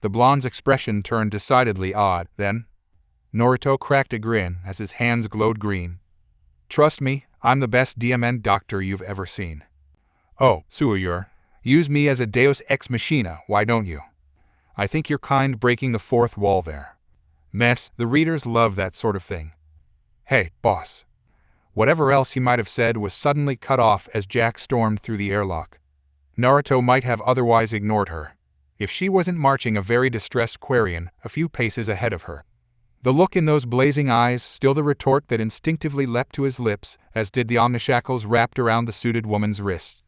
The blonde's expression turned decidedly odd. Then, Naruto cracked a grin as his hands glowed green. Trust me, I'm the best DMN doctor you've ever seen. Oh, Suiyur, use me as a deus ex machina, why don't you? I think you're kind breaking the fourth wall there. Mess, the readers love that sort of thing. Hey, boss. Whatever else he might have said was suddenly cut off as Jack stormed through the airlock. Naruto might have otherwise ignored her, if she wasn't marching a very distressed Quarian a few paces ahead of her. The look in those blazing eyes, still the retort that instinctively leapt to his lips, as did the omnishackles wrapped around the suited woman's wrists.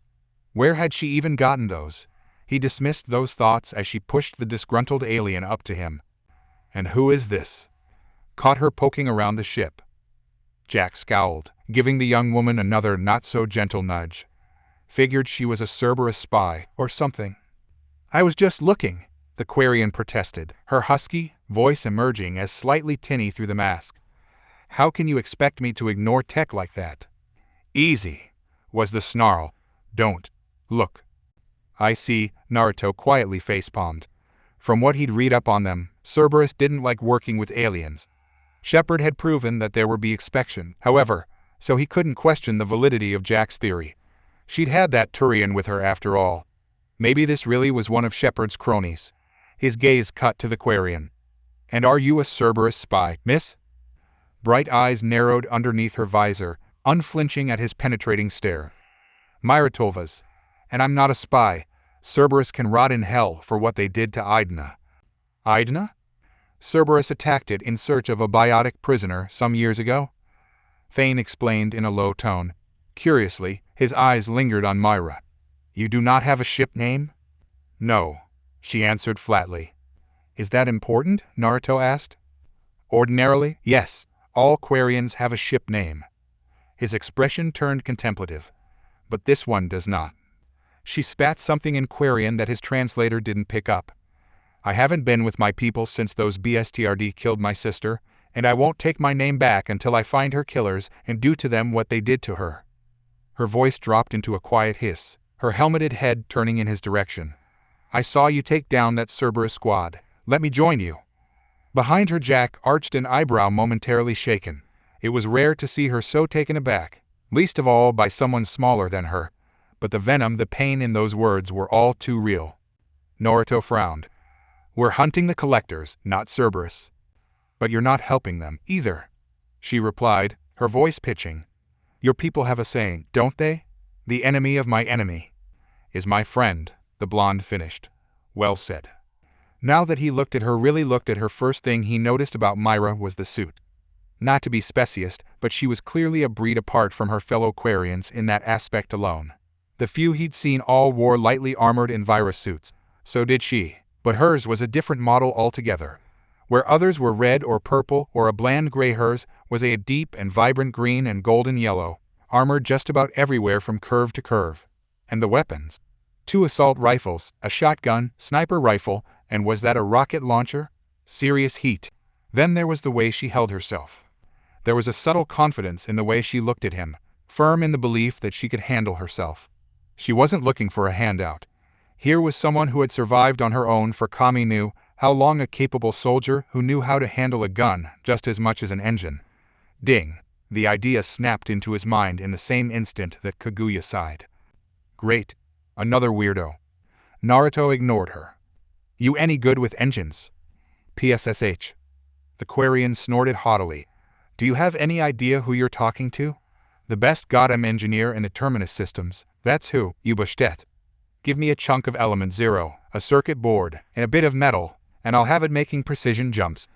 Where had she even gotten those? He dismissed those thoughts as she pushed the disgruntled alien up to him. And who is this? Caught her poking around the ship. Jack scowled, giving the young woman another not-so-gentle nudge. Figured she was a Cerberus spy, or something. I was just looking, the Quarian protested, her husky voice emerging as slightly tinny through the mask. How can you expect me to ignore tech like that? Easy, was the snarl. Don't. Look. I see, Naruto quietly facepalmed. From what he'd read up on them, Cerberus didn't like working with aliens. Shepard had proven that there would be expection, however, so he couldn't question the validity of Jack's theory. She'd had that Turian with her after all. Maybe this really was one of Shepard's cronies. His gaze cut to the Quarian. And are you a Cerberus spy, miss? Bright eyes narrowed underneath her visor, unflinching at his penetrating stare. Myra Tolvas. And I'm not a spy. Cerberus can rot in hell for what they did to Idna. Idna? Cerberus attacked it in search of a biotic prisoner some years ago? Thane explained in a low tone. Curiously, his eyes lingered on Myra. You do not have a ship name? No, she answered flatly. Is that important? Naruto asked. Ordinarily, yes, all Quarians have a ship name. His expression turned contemplative. But this one does not. She spat something in Quarian that his translator didn't pick up. I haven't been with my people since those BSTRD killed my sister, and I won't take my name back until I find her killers and do to them what they did to her. Her voice dropped into a quiet hiss, her helmeted head turning in his direction. I saw you take down that Cerberus squad. Let me join you. Behind her, Jack arched an eyebrow momentarily shaken. It was rare to see her so taken aback, least of all by someone smaller than her. But the venom, the pain in those words were all too real. Naruto frowned. We're hunting the collectors, not Cerberus. But you're not helping them, either, she replied, her voice pitching. Your people have a saying, don't they? The enemy of my enemy is my friend, the blonde finished. Well said. Now that he really looked at her, first thing he noticed about Myra was the suit. Not to be speciest, but she was clearly a breed apart from her fellow Quarians in that aspect alone. The few he'd seen all wore lightly armored Envira suits. So did she. But hers was a different model altogether. Where others were red or purple or a bland gray, hers was a deep and vibrant green and golden yellow, armored just about everywhere from curve to curve. And the weapons? 2 assault rifles, a shotgun, sniper rifle, and was that a rocket launcher? Serious heat. Then there was the way she held herself. There was a subtle confidence in the way she looked at him, firm in the belief that she could handle herself. She wasn't looking for a handout. Here was someone who had survived on her own for Kami knew how long, a capable soldier who knew how to handle a gun just as much as an engine. Ding! The idea snapped into his mind in the same instant that Kaguya sighed. Great. Another weirdo. Naruto ignored her. You any good with engines? PSSH. The Quarian snorted haughtily. Do you have any idea who you're talking to? The best goddamn engineer in the Terminus systems, that's who, Ubashtet. Give me a chunk of element 0, a circuit board, and a bit of metal, and I'll have it making precision jumps.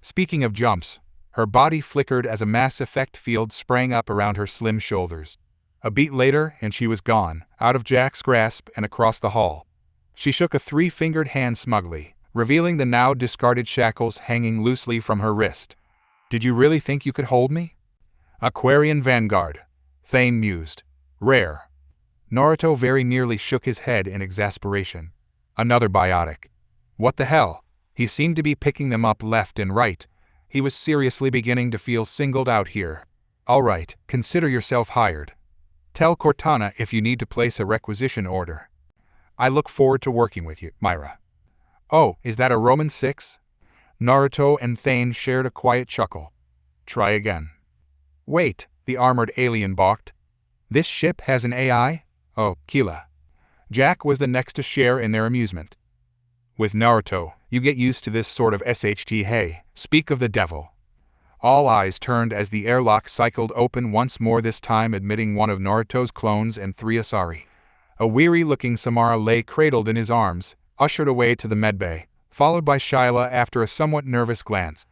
Speaking of jumps, her body flickered as a Mass Effect field sprang up around her slim shoulders. A beat later, and she was gone, out of Jack's grasp and across the hall. She shook a 3-fingered hand smugly, revealing the now discarded shackles hanging loosely from her wrist. Did you really think you could hold me? Aquarian Vanguard, Thane mused. Rare. Naruto very nearly shook his head in exasperation. Another biotic. What the hell? He seemed to be picking them up left and right. He was seriously beginning to feel singled out here. All right, consider yourself hired. Tell Cortana if you need to place a requisition order. I look forward to working with you, Myra. Oh, is that a Roman 6? Naruto and Thane shared a quiet chuckle. Try again. Wait, the armored alien balked. This ship has an AI? Oh, Kila. Jack was the next to share in their amusement. With Naruto, you get used to this sort of SHT. Hey, speak of the devil. All eyes turned as the airlock cycled open once more, this time admitting one of Naruto's clones and 3 Asari. A weary-looking Samara lay cradled in his arms, ushered away to the medbay, followed by Shyla after a somewhat nervous glance.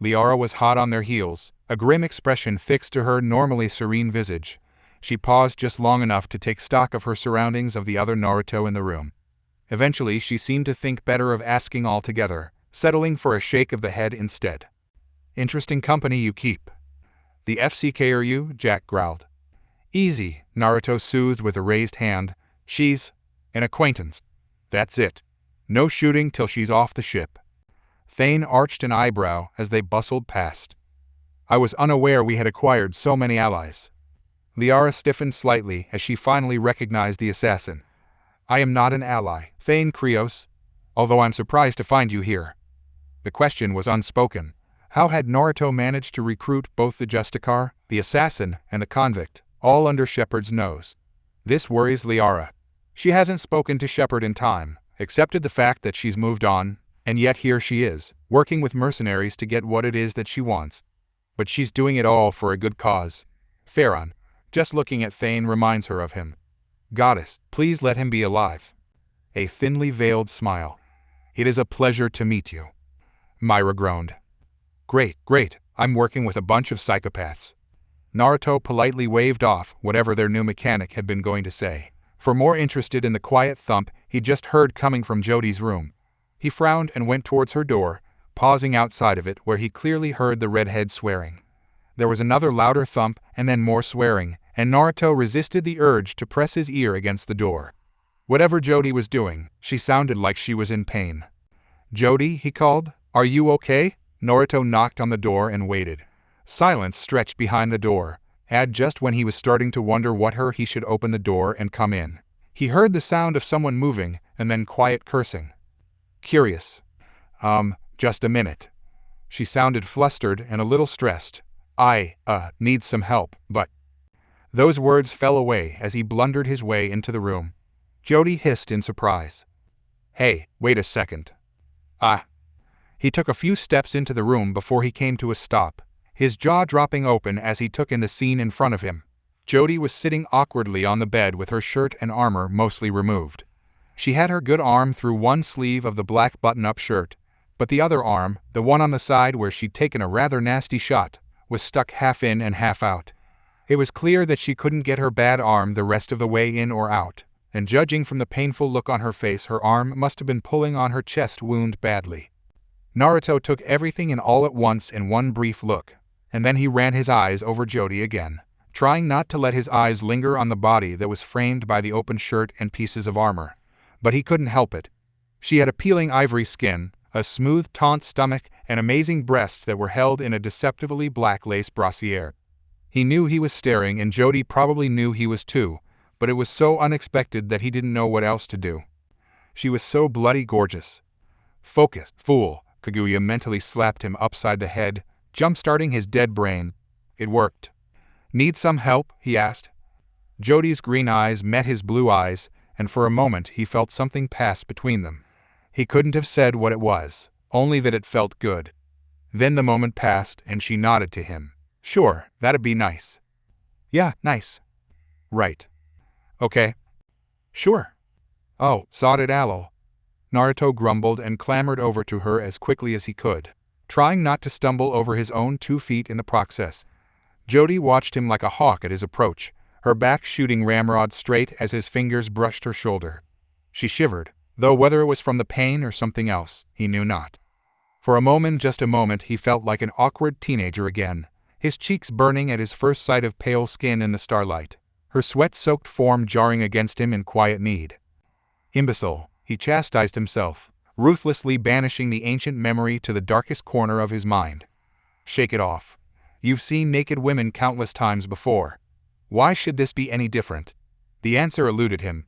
Liara was hot on their heels, a grim expression fixed to her normally serene visage. She paused just long enough to take stock of her surroundings of the other Naruto in the room. Eventually she seemed to think better of asking altogether, settling for a shake of the head instead. Interesting company you keep. The FCK are you? Jack growled. Easy, Naruto soothed with a raised hand. She's an acquaintance. That's it. No shooting till she's off the ship. Thane arched an eyebrow as they bustled past. I was unaware we had acquired so many allies. Liara stiffened slightly as she finally recognized the assassin. I am not an ally, Thane Krios, although I'm surprised to find you here. The question was unspoken. How had Naruto managed to recruit both the Justicar, the assassin, and the convict, all under Shepard's nose? This worries Liara. She hasn't spoken to Shepard in time, accepted the fact that she's moved on, and yet here she is, working with mercenaries to get what it is that she wants. But she's doing it all for a good cause. Pharaon, just looking at Thane reminds her of him. Goddess, please let him be alive. A thinly veiled smile. It is a pleasure to meet you. Myra groaned. Great, I'm working with a bunch of psychopaths. Naruto politely waved off whatever their new mechanic had been going to say, for more interested in the quiet thump he just heard coming from Jodi's room. He frowned and went towards her door, pausing outside of it where he clearly heard the redhead swearing. There was another louder thump and then more swearing, and Naruto resisted the urge to press his ear against the door. Whatever Jodi was doing, she sounded like she was in pain. Jodi, he called, are you okay? Naruto knocked on the door and waited. Silence stretched behind the door, and just when he was starting to wonder he should open the door and come in. He heard the sound of someone moving, and then quiet cursing. Curious. Just a minute. She sounded flustered and a little stressed. I need some help, but... Those words fell away as he blundered his way into the room. Jodi hissed in surprise. Hey, wait a second. He took a few steps into the room before he came to a stop, his jaw dropping open as he took in the scene in front of him. Jodi was sitting awkwardly on the bed with her shirt and armor mostly removed. She had her good arm through one sleeve of the black button-up shirt, but the other arm, the one on the side where she'd taken a rather nasty shot, was stuck half in and half out. It was clear that she couldn't get her bad arm the rest of the way in or out, and judging from the painful look on her face, her arm must have been pulling on her chest wound badly. Naruto took everything in all at once in one brief look, and then he ran his eyes over Jodi again, trying not to let his eyes linger on the body that was framed by the open shirt and pieces of armor. But he couldn't help it. She had appealing ivory skin, a smooth, taut stomach, and amazing breasts that were held in a deceptively black lace brassiere. He knew he was staring, and Jodi probably knew he was too, but it was so unexpected that he didn't know what else to do. She was so bloody gorgeous. Focus, fool, Kaguya mentally slapped him upside the head, jump-starting his dead brain. It worked. Need some help? He asked. Jodi's green eyes met his blue eyes, and for a moment he felt something pass between them. He couldn't have said what it was, only that it felt good. Then the moment passed and she nodded to him. Sure, that'd be nice. Yeah, nice. Right. Okay. Sure. Oh, sodded aloe. Naruto grumbled and clambered over to her as quickly as he could, trying not to stumble over his own 2 feet in the process. Jodi watched him like a hawk at his approach, her back shooting ramrod straight as his fingers brushed her shoulder. She shivered, though whether it was from the pain or something else, he knew not. For a moment, just a moment, he felt like an awkward teenager again, his cheeks burning at his first sight of pale skin in the starlight, her sweat-soaked form jarring against him in quiet need. Imbecile, he chastised himself, ruthlessly banishing the ancient memory to the darkest corner of his mind. Shake it off. You've seen naked women countless times before. Why should this be any different? The answer eluded him.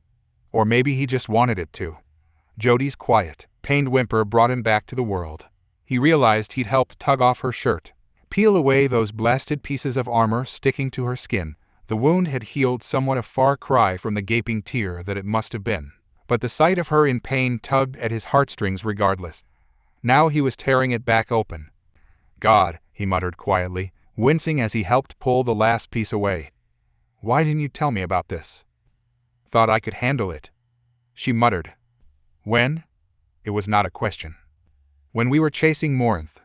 Or maybe he just wanted it to. Jodi's quiet, pained whimper brought him back to the world. He realized he'd helped tug off her shirt, peel away those blasted pieces of armor sticking to her skin. The wound had healed somewhat, a far cry from the gaping tear that it must have been. But the sight of her in pain tugged at his heartstrings regardless. Now he was tearing it back open. God, he muttered quietly, wincing as he helped pull the last piece away. Why didn't you tell me about this? Thought I could handle it. She muttered. When? It was not a question. When we were chasing Morinth.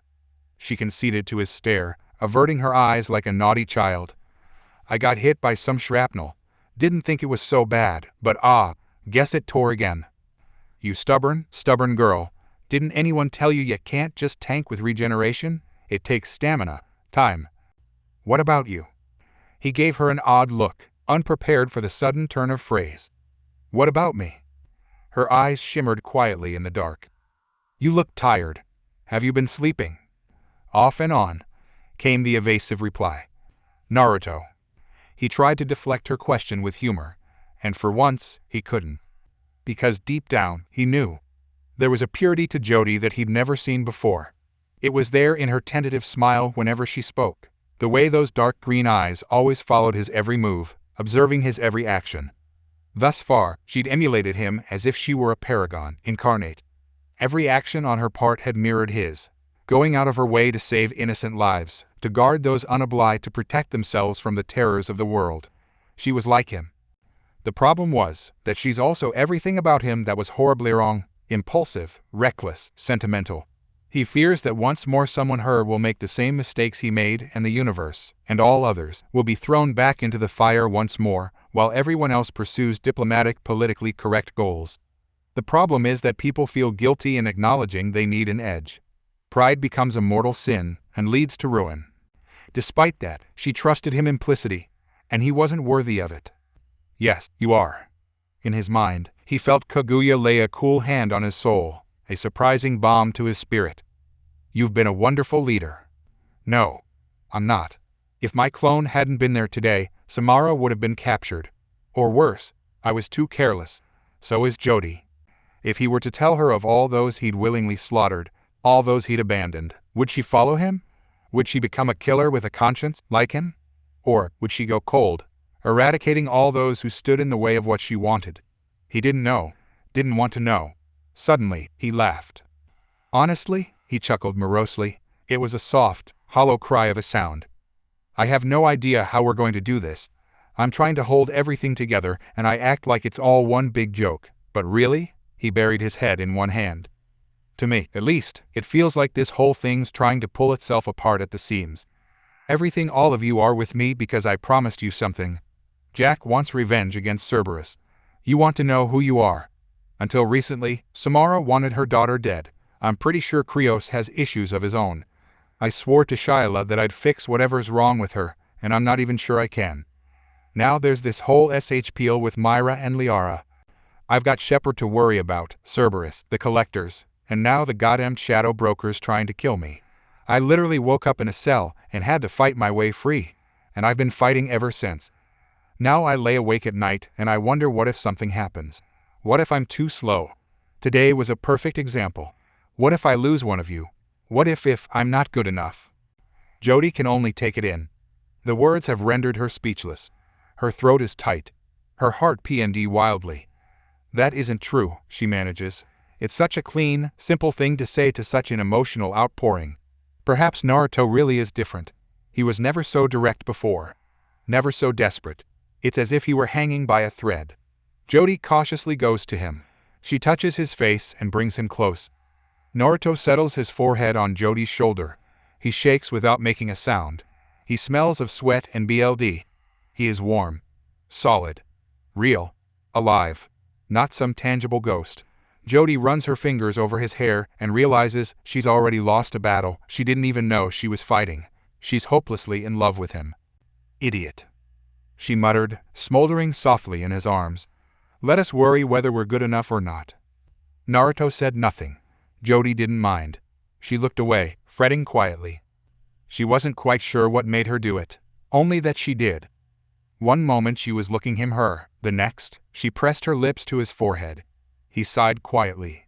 She conceded to his stare, averting her eyes like a naughty child. I got hit by some shrapnel. Didn't think it was so bad, but guess it tore again. You stubborn girl. Didn't anyone tell you can't just tank with regeneration? It takes stamina, time. What about you? He gave her an odd look, unprepared for the sudden turn of phrase. What about me? Her eyes shimmered quietly in the dark. You look tired. Have you been sleeping? Off and on, came the evasive reply. Naruto. He tried to deflect her question with humor, and for once, he couldn't. Because deep down, he knew. There was a purity to Jody that he'd never seen before. It was there in her tentative smile whenever she spoke, the way those dark green eyes always followed his every move, observing his every action. Thus far, she'd emulated him as if she were a paragon incarnate. Every action on her part had mirrored his, going out of her way to save innocent lives, to guard those unobliged, to protect themselves from the terrors of the world. She was like him. The problem was that she's also everything about him that was horribly wrong, impulsive, reckless, sentimental. He fears that once more someone her will make the same mistakes he made, and the universe, and all others, will be thrown back into the fire once more, while everyone else pursues diplomatic, politically correct goals. The problem is that people feel guilty in acknowledging they need an edge. Pride becomes a mortal sin, and leads to ruin. Despite that, she trusted him implicitly, and he wasn't worthy of it. Yes, you are. In his mind, he felt Kaguya lay a cool hand on his soul, a surprising balm to his spirit. You've been a wonderful leader. No, I'm not. If my clone hadn't been there today, Samara would have been captured. Or worse, I was too careless. So is Jody. If he were to tell her of all those he'd willingly slaughtered, all those he'd abandoned, would she follow him? Would she become a killer with a conscience, like him? Or would she go cold, eradicating all those who stood in the way of what she wanted? He didn't know, didn't want to know. Suddenly, he laughed. Honestly, he chuckled morosely, it was a soft, hollow cry of a sound. I have no idea how we're going to do this. I'm trying to hold everything together, and I act like it's all one big joke. But really? He buried his head in one hand. To me, at least, it feels like this whole thing's trying to pull itself apart at the seams. Everything, all of you are with me because I promised you something. Jack wants revenge against Cerberus. You want to know who you are. Until recently, Samara wanted her daughter dead. I'm pretty sure Krios has issues of his own. I swore to Shyla that I'd fix whatever's wrong with her, and I'm not even sure I can. Now there's this whole SHPL with Myra and Liara. I've got Shepard to worry about, Cerberus, the collectors, and now the goddamned shadow brokers trying to kill me. I literally woke up in a cell and had to fight my way free, and I've been fighting ever since. Now I lay awake at night and I wonder, what if something happens? What if I'm too slow? Today was a perfect example. What if I lose one of you? What if I'm not good enough? Jody can only take it in. The words have rendered her speechless. Her throat is tight. Her heart PND wildly. That isn't true, she manages. It's such a clean, simple thing to say to such an emotional outpouring. Perhaps Naruto really is different. He was never so direct before. Never so desperate. It's as if he were hanging by a thread. Jody cautiously goes to him. She touches his face and brings him close. Naruto settles his forehead on Jody's shoulder. He shakes without making a sound. He smells of sweat and BLD. He is warm. Solid. Real. Alive. Not some tangible ghost. Jody runs her fingers over his hair and realizes she's already lost a battle she didn't even know she was fighting. She's hopelessly in love with him. Idiot. She muttered, smoldering softly in his arms. Let us worry whether we're good enough or not. Naruto said nothing. Jody didn't mind. She looked away, fretting quietly. She wasn't quite sure what made her do it, only that she did. One moment she was looking him her, the next, she pressed her lips to his forehead. He sighed quietly.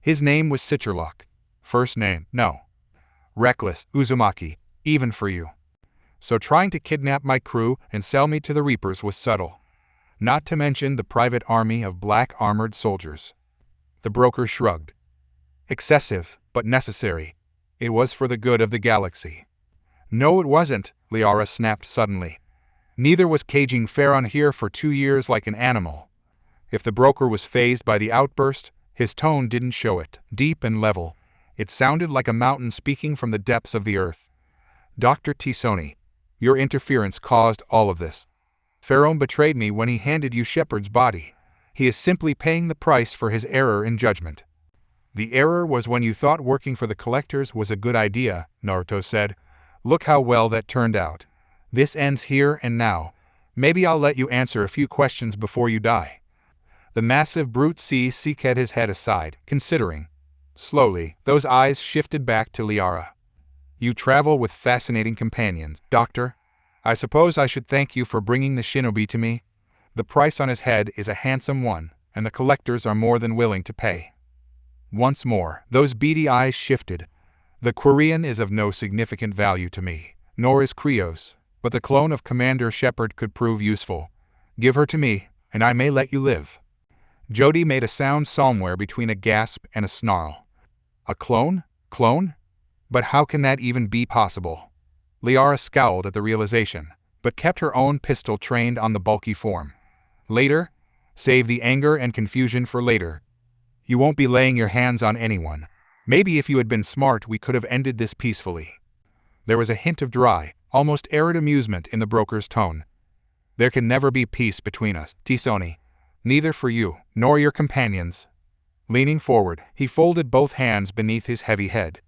His name was Citrlock. First name, no. Reckless, Uzumaki, even for you. So trying to kidnap my crew and sell me to the Reapers was subtle. Not to mention the private army of black armored soldiers. The broker shrugged. Excessive, but necessary. It was for the good of the galaxy. No, it wasn't, Liara snapped suddenly. Neither was caging Pharaon here for 2 years like an animal. If the broker was fazed by the outburst, his tone didn't show it. Deep and level, it sounded like a mountain speaking from the depths of the earth. Dr. Tisoni, your interference caused all of this. Pharaon betrayed me when he handed you Shepard's body. He is simply paying the price for his error in judgment. The error was when you thought working for the collectors was a good idea, Naruto said. Look how well that turned out. This ends here and now. Maybe I'll let you answer a few questions before you die. The massive brute seeked his head aside, considering. Slowly, those eyes shifted back to Liara. You travel with fascinating companions, Doctor. I suppose I should thank you for bringing the shinobi to me. The price on his head is a handsome one, and the collectors are more than willing to pay. Once more, those beady eyes shifted. The Quarian is of no significant value to me, nor is Krios, but the clone of Commander Shepard could prove useful. Give her to me, and I may let you live. Jody made a sound somewhere between a gasp and a snarl. A clone? Clone? But how can that even be possible? Liara scowled at the realization, but kept her own pistol trained on the bulky form. Later? Save the anger and confusion for later. You won't be laying your hands on anyone. Maybe if you had been smart we could have ended this peacefully. There was a hint of dry, almost arid amusement in the broker's tone. There can never be peace between us, Tisoni. Neither for you, nor your companions. Leaning forward, he folded both hands beneath his heavy head.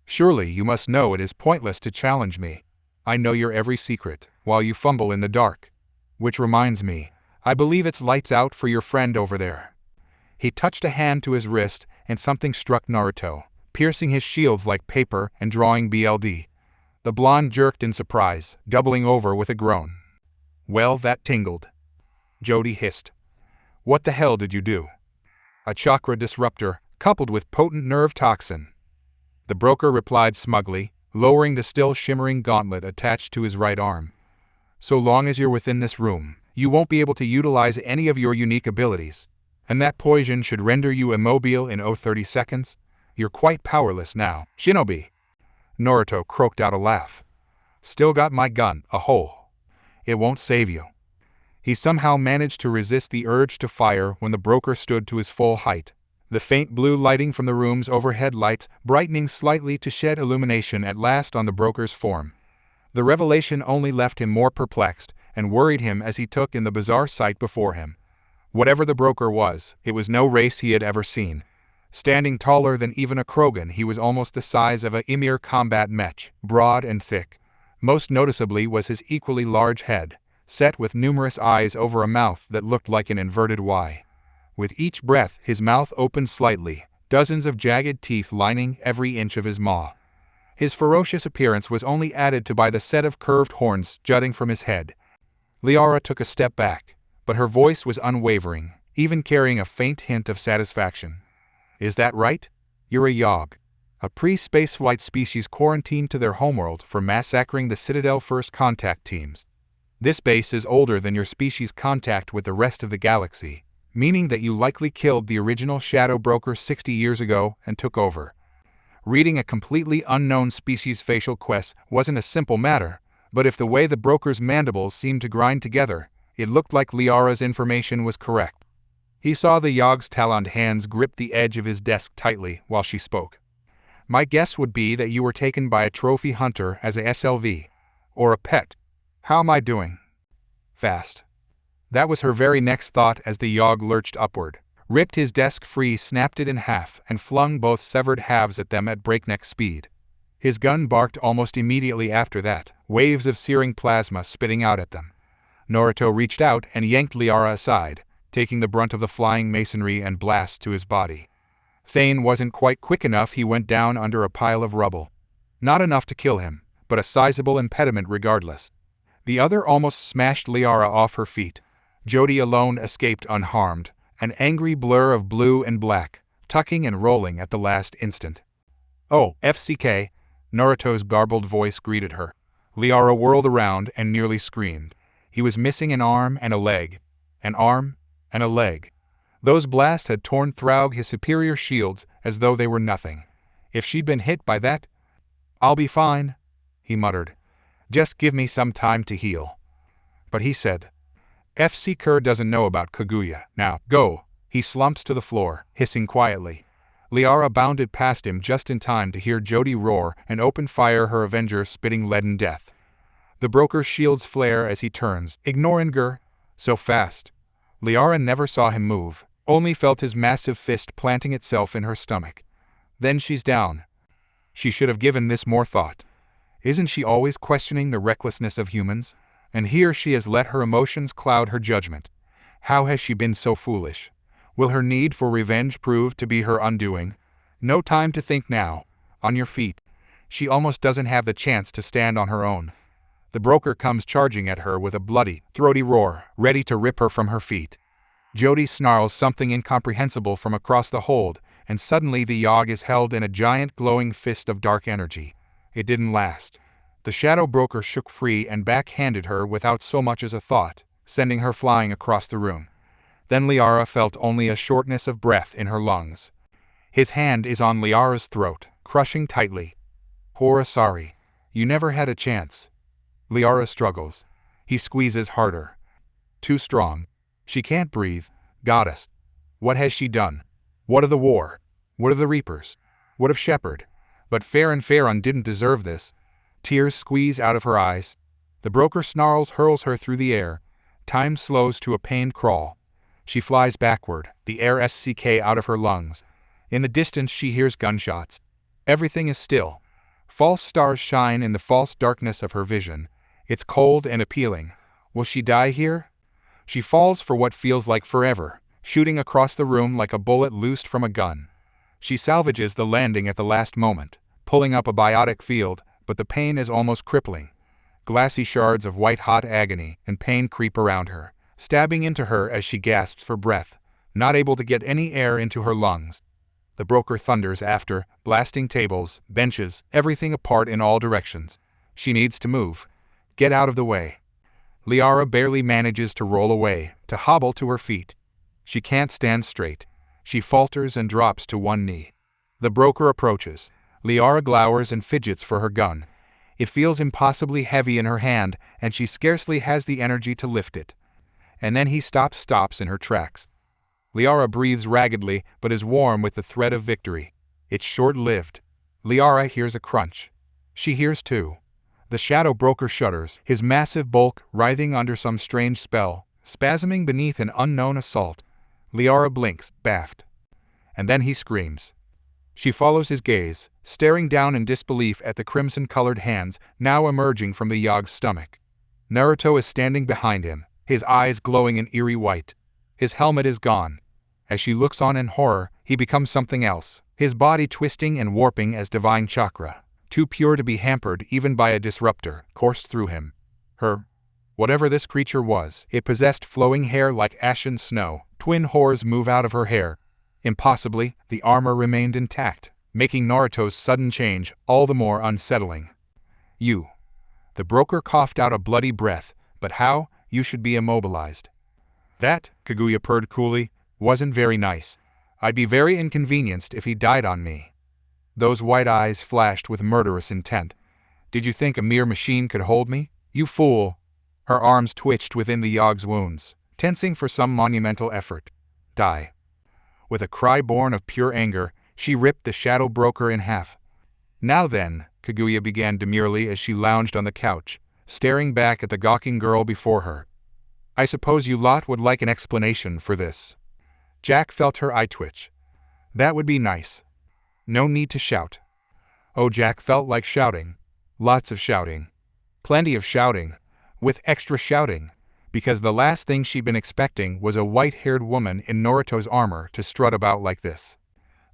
Surely you must know it is pointless to challenge me. I know your every secret, while you fumble in the dark. Which reminds me, I believe it's lights out for your friend over there. He touched a hand to his wrist, and something struck Naruto, piercing his shields like paper and drawing BLD. The blonde jerked in surprise, doubling over with a groan. Well, that tingled. Jody hissed. What the hell did you do? A chakra disruptor, coupled with potent nerve toxin. The broker replied smugly, lowering the still shimmering gauntlet attached to his right arm. So long as you're within this room, you won't be able to utilize any of your unique abilities. And that poison should render you immobile in 30 seconds. You're quite powerless now, Shinobi. Naruto croaked out a laugh. Still got my gun, a hole. It won't save you. He somehow managed to resist the urge to fire when the broker stood to his full height. The faint blue lighting from the room's overhead lights brightening slightly to shed illumination at last on the broker's form. The revelation only left him more perplexed and worried him as he took in the bizarre sight before him. Whatever the broker was, it was no race he had ever seen. Standing taller than even a Krogan, he was almost the size of a Ymir combat mech, broad and thick. Most noticeably was his equally large head, set with numerous eyes over a mouth that looked like an inverted Y. With each breath, his mouth opened slightly, dozens of jagged teeth lining every inch of his maw. His ferocious appearance was only added to by the set of curved horns jutting from his head. Liara took a step back, but her voice was unwavering, even carrying a faint hint of satisfaction. Is that right? You're a Yogg, a pre-spaceflight species quarantined to their homeworld for massacring the Citadel First Contact teams. This base is older than your species' contact with the rest of the galaxy, meaning that you likely killed the original Shadow Broker 60 years ago and took over. Reading a completely unknown species' facial quest wasn't a simple matter, but if the way the broker's mandibles seemed to grind together, it looked like Liara's information was correct. He saw the Yogg's taloned hands grip the edge of his desk tightly while she spoke. My guess would be that you were taken by a trophy hunter as a SLV, or a pet. How am I doing? Fast. That was her very next thought as the Yogg lurched upward, ripped his desk free, snapped it in half, and flung both severed halves at them at breakneck speed. His gun barked almost immediately after that, waves of searing plasma spitting out at them. Naruto reached out and yanked Liara aside, taking the brunt of the flying masonry and blast to his body. Thane wasn't quite quick enough. He went down under a pile of rubble. Not enough to kill him, but a sizable impediment regardless. The other almost smashed Liara off her feet. Jody alone escaped unharmed, an angry blur of blue and black, tucking and rolling at the last instant. "Oh, FCK," Naruto's garbled voice greeted her. Liara whirled around and nearly screamed. He was missing an arm and a leg. An arm and a leg. Those blasts had torn through his superior shields as though they were nothing. If she'd been hit by that, "I'll be fine," he muttered. "Just give me some time to heal." But he said, "FC Kerr doesn't know about Kaguya. Now, go." He slumps to the floor, hissing quietly. Liara bounded past him just in time to hear Jody roar and open fire, her Avenger spitting leaden death. The broker's shields flare as he turns, ignoring her. So fast. Liara never saw him move, only felt his massive fist planting itself in her stomach. Then she's down. She should have given this more thought. Isn't she always questioning the recklessness of humans? And here she has let her emotions cloud her judgment. How has she been so foolish? Will her need for revenge prove to be her undoing? No time to think now. On your feet. She almost doesn't have the chance to stand on her own. The broker comes charging at her with a bloody, throaty roar, ready to rip her from her feet. Jody snarls something incomprehensible from across the hold, and suddenly the Yogg is held in a giant glowing fist of dark energy. It didn't last. The shadow broker shook free and backhanded her without so much as a thought, sending her flying across the room. Then Liara felt only a shortness of breath in her lungs. His hand is on Liara's throat, crushing tightly. "Poor sorry. You never had a chance." Liara struggles. He squeezes harder. Too strong. She can't breathe. Goddess. What has she done? What of the war? What of the Reapers? What of Shepard? But Farron didn't deserve this. Tears squeeze out of her eyes. The broker snarls, hurls her through the air. Time slows to a pained crawl. She flies backward, the air SCK out of her lungs. In the distance she hears gunshots. Everything is still. False stars shine in the false darkness of her vision. It's cold and appealing. Will she die here? She falls for what feels like forever, shooting across the room like a bullet loosed from a gun. She salvages the landing at the last moment, pulling up a biotic field, but the pain is almost crippling. Glassy shards of white-hot agony and pain creep around her, stabbing into her as she gasps for breath, not able to get any air into her lungs. The broker thunders after, blasting tables, benches, everything apart in all directions. She needs to move. Get out of the way. Liara barely manages to roll away, to hobble to her feet. She can't stand straight. She falters and drops to one knee. The broker approaches. Liara glowers and fidgets for her gun. It feels impossibly heavy in her hand, and she scarcely has the energy to lift it. And then he stops in her tracks. Liara breathes raggedly, but is warm with the threat of victory. It's short-lived. Liara hears a crunch. She hears too. The shadow broker shudders, his massive bulk writhing under some strange spell, spasming beneath an unknown assault. Liara blinks, baffed. And then he screams. She follows his gaze, staring down in disbelief at the crimson-colored hands now emerging from the Yogg's stomach. Naruto is standing behind him, his eyes glowing an eerie white. His helmet is gone. As she looks on in horror, he becomes something else, his body twisting and warping as divine chakra, too pure to be hampered even by a disruptor, coursed through him. Whatever this creature was, it possessed flowing hair like ashen snow. Twin horrors move out of her hair. Impossibly, the armor remained intact, making Naruto's sudden change all the more unsettling. "You." The broker coughed out a bloody breath, "But how? You should be immobilized." "That," Kaguya purred coolly, "wasn't very nice. I'd be very inconvenienced if he died on me." Those white eyes flashed with murderous intent. "Did you think a mere machine could hold me? You fool!" Her arms twitched within the Yogg's wounds, tensing for some monumental effort. "Die." With a cry born of pure anger, she ripped the shadow broker in half. "Now then," Kaguya began demurely as she lounged on the couch, staring back at the gawking girl before her. "I suppose you lot would like an explanation for this." Jack felt her eye twitch. "That would be nice. No need to shout." Oh, Jack felt like shouting. Lots of shouting. Plenty of shouting. With extra shouting. Because the last thing she'd been expecting was a white-haired woman in Naruto's armor to strut about like this.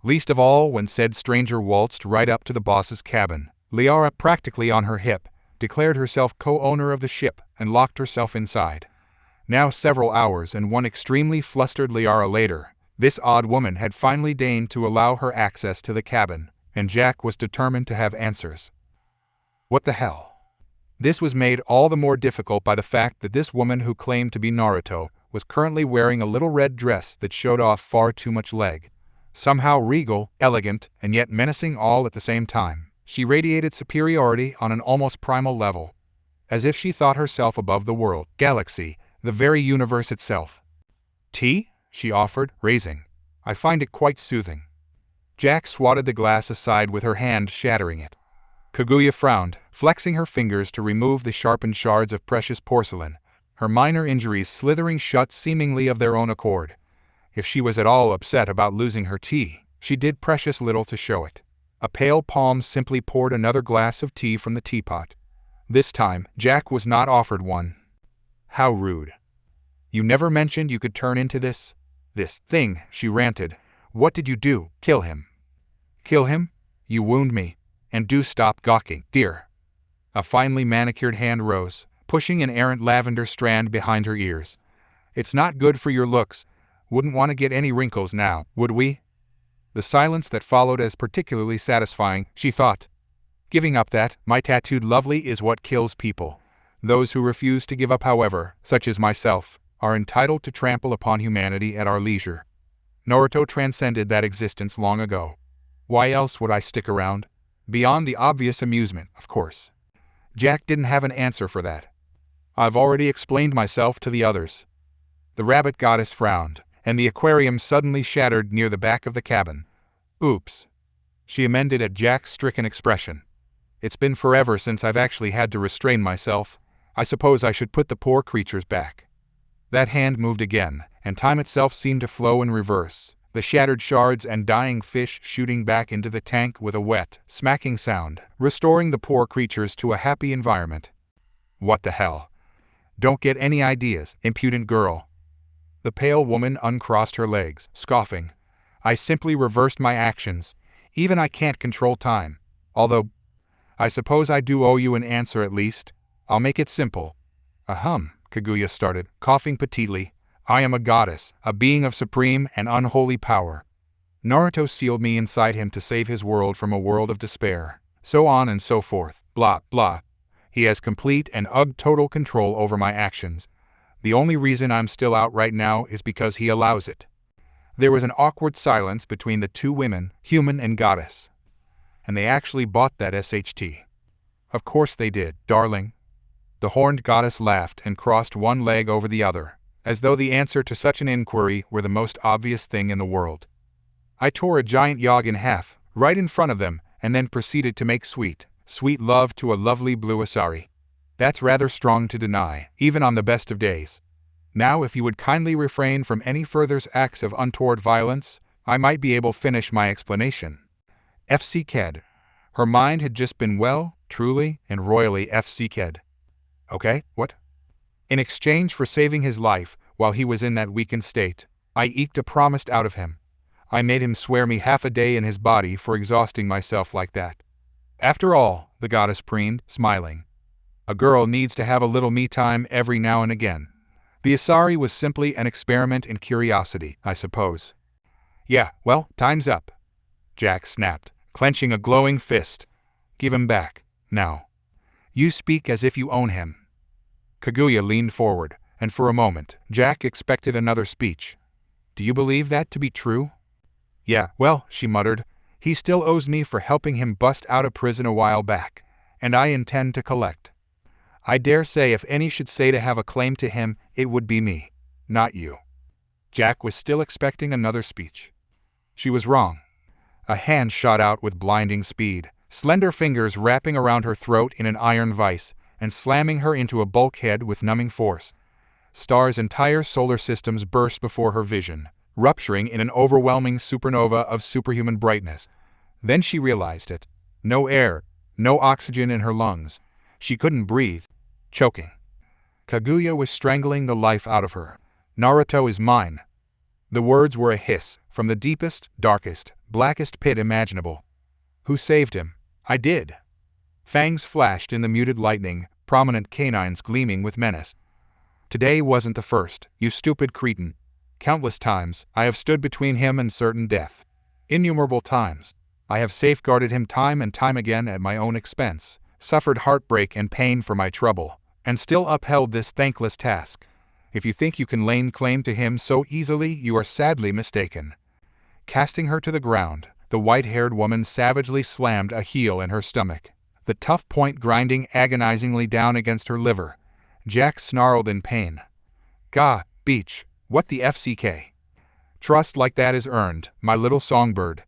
Least of all when said stranger waltzed right up to the boss's cabin. Liara, practically on her hip, declared herself co-owner of the ship and locked herself inside. Now several hours and one extremely flustered Liara later, This odd woman had finally deigned to allow her access to the cabin, and Jack was determined to have answers. What the hell? This was made all the more difficult by the fact that this woman who claimed to be Naruto was currently wearing a little red dress that showed off far too much leg. Somehow regal, elegant, and yet menacing all at the same time. She radiated superiority on an almost primal level, as if she thought herself above the world, galaxy, the very universe itself. Tea? She offered, raising. I find it quite soothing. Jack swatted the glass aside with her hand, shattering it. Kaguya frowned, flexing her fingers to remove the sharpened shards of precious porcelain, her minor injuries slithering shut seemingly of their own accord. If she was at all upset about losing her tea, she did precious little to show it. A pale palm simply poured another glass of tea from the teapot. This time, Jack was not offered one. How rude. You never mentioned you could turn into this thing, she ranted. What did you do? Kill him. Kill him? You wound me. And do stop gawking, dear. A finely manicured hand rose, pushing an errant lavender strand behind her ears. It's not good for your looks. Wouldn't want to get any wrinkles now, would we? The silence that followed as particularly satisfying, she thought. Giving up that, my tattooed lovely is what kills people. Those who refuse to give up, however, such as myself, are entitled to trample upon humanity at our leisure. Naruto transcended that existence long ago. Why else would I stick around? Beyond the obvious amusement, of course. Jack didn't have an answer for that. I've already explained myself to the others. The rabbit goddess frowned, and the aquarium suddenly shattered near the back of the cabin. Oops. She amended at Jack's stricken expression. It's been forever since I've actually had to restrain myself. I suppose I should put the poor creatures back. That hand moved again, and time itself seemed to flow in reverse, the shattered shards and dying fish shooting back into the tank with a wet, smacking sound, restoring the poor creatures to a happy environment. What the hell? Don't get any ideas, impudent girl. The pale woman uncrossed her legs, scoffing. I simply reversed my actions. Even I can't control time. Although, I suppose I do owe you an answer at least. I'll make it simple. Ahem, Kaguya started, coughing petitely. I am a goddess, a being of supreme and unholy power. Naruto sealed me inside him to save his world from a world of despair. So on and so forth, blah, blah. He has complete and total control over my actions. The only reason I'm still out right now is because he allows it. There was an awkward silence between the two women, human and goddess. And they actually bought that SHT. Of course they did, darling. The horned goddess laughed and crossed one leg over the other, as though the answer to such an inquiry were the most obvious thing in the world. I tore a giant yog in half, right in front of them, and then proceeded to make sweet love to a lovely blue asari. That's rather strong to deny, even on the best of days. Now if you would kindly refrain from any further acts of untoward violence, I might be able to finish my explanation. FCKed. Her mind had just been well, truly, and royally FCKed. Okay, what? In exchange for saving his life, while he was in that weakened state, I eked a promise out of him. I made him swear me half a day in his body for exhausting myself like that. After all, the goddess preened, smiling. A girl needs to have a little me time every now and again. The Asari was simply an experiment in curiosity, I suppose. Yeah, well, time's up. Jack snapped, clenching a glowing fist. Give him back, now. You speak as if you own him. Kaguya leaned forward, and for a moment, Jack expected another speech. Do you believe that to be true? Yeah, well, she muttered, he still owes me for helping him bust out of prison a while back, and I intend to collect. I dare say if any should say to have a claim to him, it would be me, not you. Jack was still expecting another speech. She was wrong. A hand shot out with blinding speed, slender fingers wrapping around her throat in an iron vice, and slamming her into a bulkhead with numbing force. Stars' entire solar systems burst before her vision, rupturing in an overwhelming supernova of superhuman brightness. Then she realized it. No air, no oxygen in her lungs. She couldn't breathe. Choking. Kaguya was strangling the life out of her. Naruto is mine. The words were a hiss, from the deepest, darkest, blackest pit imaginable. Who saved him? I did. Fangs flashed in the muted lightning, prominent canines gleaming with menace. Today wasn't the first, you stupid cretin. Countless times, I have stood between him and certain death. Innumerable times, I have safeguarded him time and time again at my own expense, suffered heartbreak and pain for my trouble, and still upheld this thankless task. If you think you can lay claim to him so easily, you are sadly mistaken. Casting her to the ground, the white-haired woman savagely slammed a heel in her stomach, the tough point grinding agonizingly down against her liver. Jack snarled in pain. "Gah, Beach, what the FCK? Trust like that is earned, my little songbird."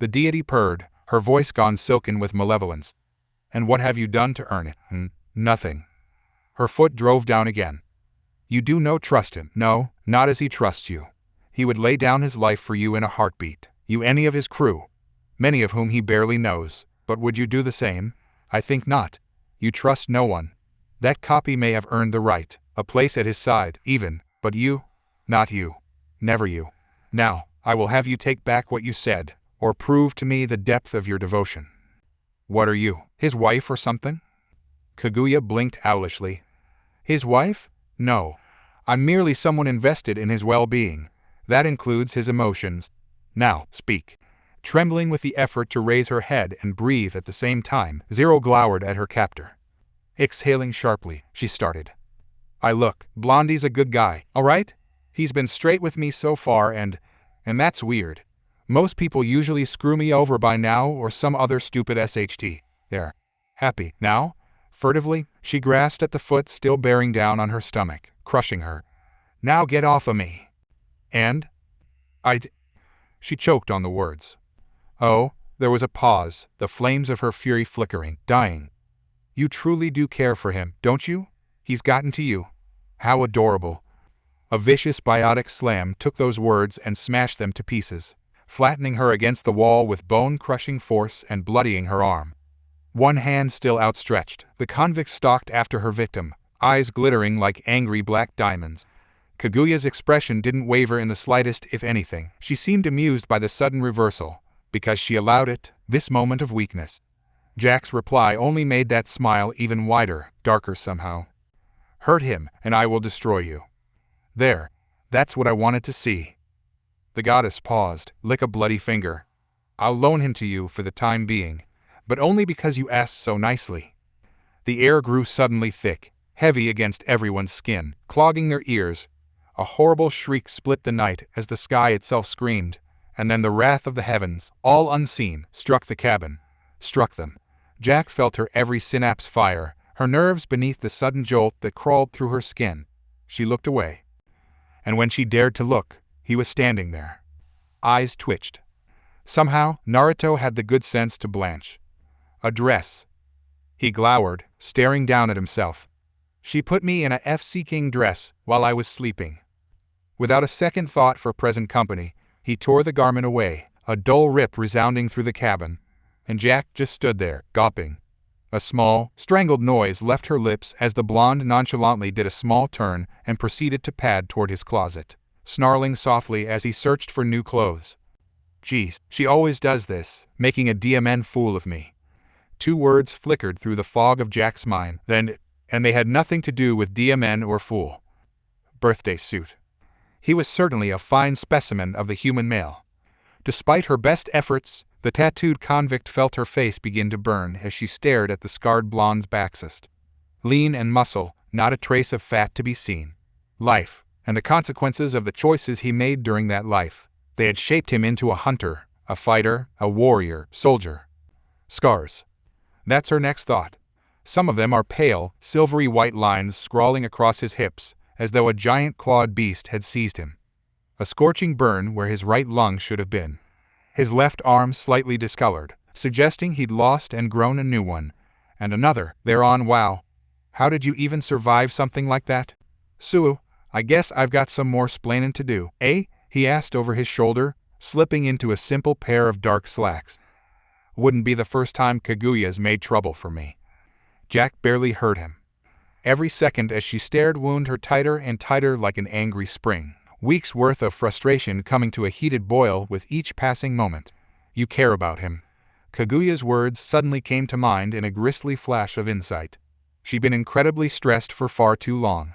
The deity purred, her voice gone silken with malevolence. "And what have you done to earn it?" "Nothing." Her foot drove down again. "You do no trust him." "No, not as he trusts you. He would lay down his life for you in a heartbeat. You any of his crew, many of whom he barely knows, but would you do the same? I think not. You trust no one. That copy may have earned the right, a place at his side, even, but you? Not you. Never you. Now, I will have you take back what you said, or prove to me the depth of your devotion." "What are you, his wife or something?" Kaguya blinked owlishly. "His wife? No. I'm merely someone invested in his well-being. That includes his emotions. Now, speak." Trembling with the effort to raise her head and breathe at the same time, Zero glowered at her captor. Exhaling sharply, she started. Look, Blondie's a good guy, all right? He's been straight with me so far and that's weird. Most people usually screw me over by now or some other stupid SHT. There. Happy. Now?" Furtively, she grasped at the foot still bearing down on her stomach, crushing her. "Now get off of me." "And? She choked on the words. Oh, there was a pause, the flames of her fury flickering, dying. "You truly do care for him, don't you? He's gotten to you. How adorable." A vicious biotic slam took those words and smashed them to pieces, flattening her against the wall with bone-crushing force and bloodying her arm. One hand still outstretched, the convict stalked after her victim, eyes glittering like angry black diamonds. Kaguya's expression didn't waver in the slightest, if anything. She seemed amused by the sudden reversal, because she allowed it, this moment of weakness. Jack's reply only made that smile even wider, darker somehow. "Hurt him, and I will destroy you." "There. That's what I wanted to see." The goddess paused, lick a bloody finger. "I'll loan him to you for the time being, but only because you asked so nicely." The air grew suddenly thick, heavy against everyone's skin, clogging their ears. A horrible shriek split the night as the sky itself screamed, and then the wrath of the heavens, all unseen, struck the cabin. Struck them. Jack felt her every synapse fire, her nerves beneath the sudden jolt that crawled through her skin. She looked away. And when she dared to look, he was standing there. Eyes twitched. Somehow, Naruto had the good sense to blanch. "A dress." He glowered, staring down at himself. "She put me in a F-seeking dress while I was sleeping." Without a second thought for present company, he tore the garment away, a dull rip resounding through the cabin, and Jack just stood there, gawping. A small, strangled noise left her lips as the blonde nonchalantly did a small turn and proceeded to pad toward his closet, snarling softly as he searched for new clothes. "Geez, she always does this, making a DMN fool of me." 2 words flickered through the fog of Jack's mind, and they had nothing to do with DMN or fool. Birthday suit. He was certainly a fine specimen of the human male. Despite her best efforts, the tattooed convict felt her face begin to burn as she stared at the scarred blonde's backsist. Lean and muscle, not a trace of fat to be seen. Life, and the consequences of the choices he made during that life. They had shaped him into a hunter, a fighter, a warrior, soldier. Scars. That's her next thought. Some of them are pale, silvery white lines scrawling across his hips, as though a giant clawed beast had seized him. A scorching burn where his right lung should have been. His left arm slightly discolored, suggesting he'd lost and grown a new one. And another, thereon. Wow. How did you even survive something like that? "Sue, I guess I've got some more splainin' to do, eh?" he asked over his shoulder, slipping into a simple pair of dark slacks. "Wouldn't be the first time Kaguya's made trouble for me." Jack barely heard him. Every second as she stared wound her tighter and tighter like an angry spring. Weeks' worth of frustration coming to a heated boil with each passing moment. "You care about him." Kaguya's words suddenly came to mind in a grisly flash of insight. She'd been incredibly stressed for far too long.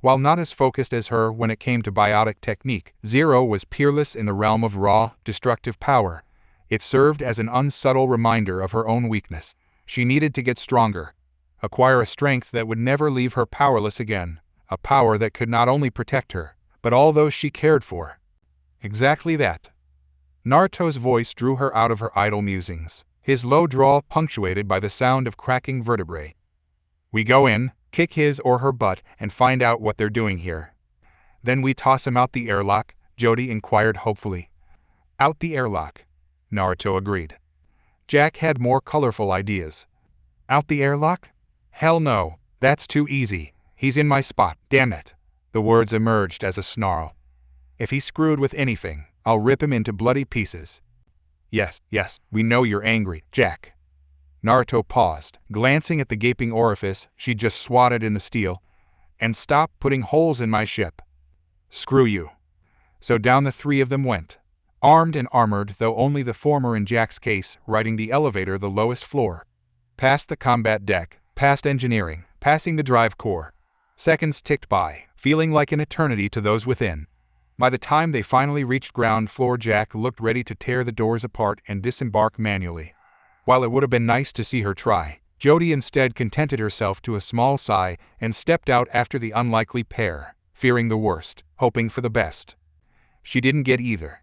While not as focused as her when it came to biotic technique, Zero was peerless in the realm of raw, destructive power. It served as an unsubtle reminder of her own weakness. She needed to get stronger, acquire a strength that would never leave her powerless again, a power that could not only protect her, but all those she cared for. Exactly that. Naruto's voice drew her out of her idle musings, his low drawl punctuated by the sound of cracking vertebrae. We go in, kick his or her butt, and find out what they're doing here. Then we toss him out the airlock, Jody inquired hopefully. Out the airlock, Naruto agreed. Jack had more colorful ideas. Out the airlock? Hell no, that's too easy. He's in my spot, damn it. The words emerged as a snarl. If he screwed with anything, I'll rip him into bloody pieces. Yes, we know you're angry, Jack. Naruto paused, glancing at the gaping orifice she just swatted in the steel. And stop putting holes in my ship. Screw you. So down the three of them went. Armed and armored, though only the former in Jack's case, riding the elevator the lowest floor. Past the combat deck, past engineering, passing the drive core. Seconds ticked by, feeling like an eternity to those within. By the time they finally reached ground floor, Jack looked ready to tear the doors apart and disembark manually. While it would have been nice to see her try, Jody instead contented herself to a small sigh and stepped out after the unlikely pair, fearing the worst, hoping for the best. She didn't get either.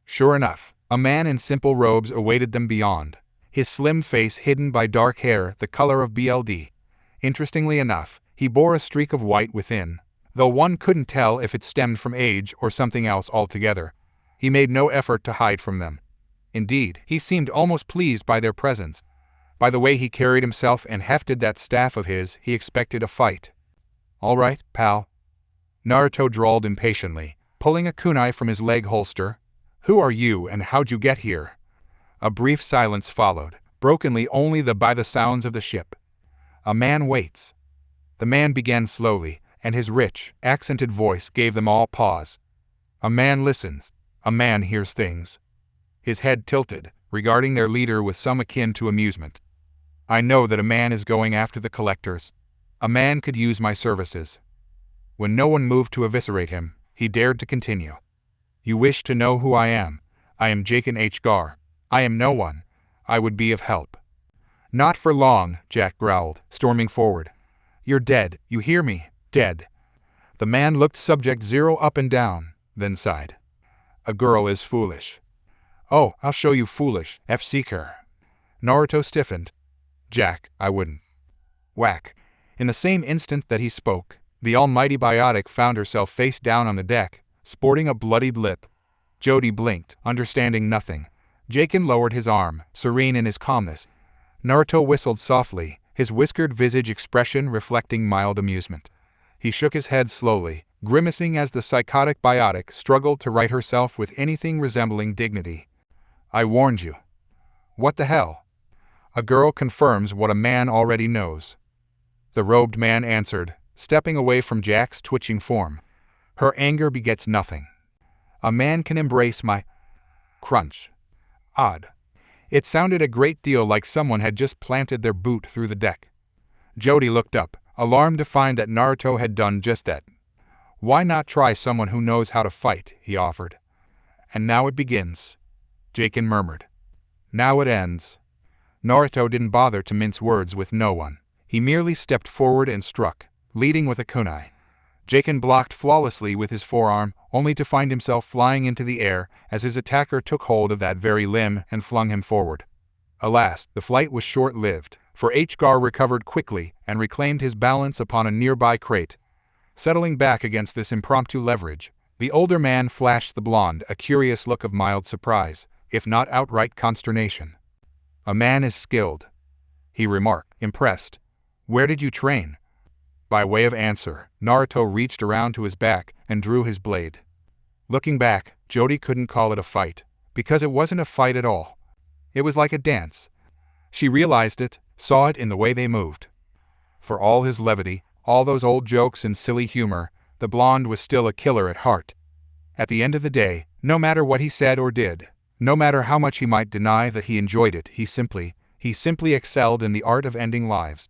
Sure enough, a man in simple robes awaited them beyond, his slim face hidden by dark hair the color of BLD. Interestingly enough, he bore a streak of white within, though one couldn't tell if it stemmed from age or something else altogether. He made no effort to hide from them. Indeed, he seemed almost pleased by their presence. By the way he carried himself and hefted that staff of his, he expected a fight. All right, pal. Naruto drawled impatiently, pulling a kunai from his leg holster. Who are you and how'd you get here? A brief silence followed, brokenly only by the sounds of the ship. A man waits. The man began slowly, and his rich, accented voice gave them all pause. A man listens. A man hears things. His head tilted, regarding their leader with some akin to amusement. I know that a man is going after the collectors. A man could use my services. When no one moved to eviscerate him, he dared to continue. You wish to know who I am? I am Jacen Hgar. I am no one. I would be of help. Not for long, Jack growled, storming forward. You're dead, you hear me? Dead. The man looked Subject Zero up and down, then sighed. A girl is foolish. Oh, I'll show you foolish, F-Seeker. Naruto stiffened. Jack, I wouldn't. Whack. In the same instant that he spoke, the almighty biotic found herself face down on the deck, sporting a bloodied lip. Jody blinked, understanding nothing. Jacen lowered his arm, serene in his calmness. Naruto whistled softly, his whiskered visage expression reflecting mild amusement. He shook his head slowly, grimacing as the psychotic biotic struggled to right herself with anything resembling dignity. I warned you. What the hell? A girl confirms what a man already knows. The robed man answered, stepping away from Jack's twitching form. Her anger begets nothing. A man can embrace my... Crunch. Odd. It sounded a great deal like someone had just planted their boot through the deck. Jody looked up, alarmed to find that Naruto had done just that. Why not try someone who knows how to fight, he offered. And now it begins, Jacen murmured. Now it ends. Naruto didn't bother to mince words with no one. He merely stepped forward and struck, leading with a kunai. Jacen blocked flawlessly with his forearm, only to find himself flying into the air as his attacker took hold of that very limb and flung him forward. Alas, the flight was short-lived, for Hgar recovered quickly and reclaimed his balance upon a nearby crate. Settling back against this impromptu leverage, the older man flashed the blonde a curious look of mild surprise, if not outright consternation. A man is skilled, he remarked, impressed. Where did you train? By way of answer, Naruto reached around to his back and drew his blade. Looking back, Jody couldn't call it a fight, because it wasn't a fight at all. It was like a dance. She realized it, saw it in the way they moved. For all his levity, all those old jokes and silly humor, the blonde was still a killer at heart. At the end of the day, no matter what he said or did, no matter how much he might deny that he enjoyed it, he simply excelled in the art of ending lives.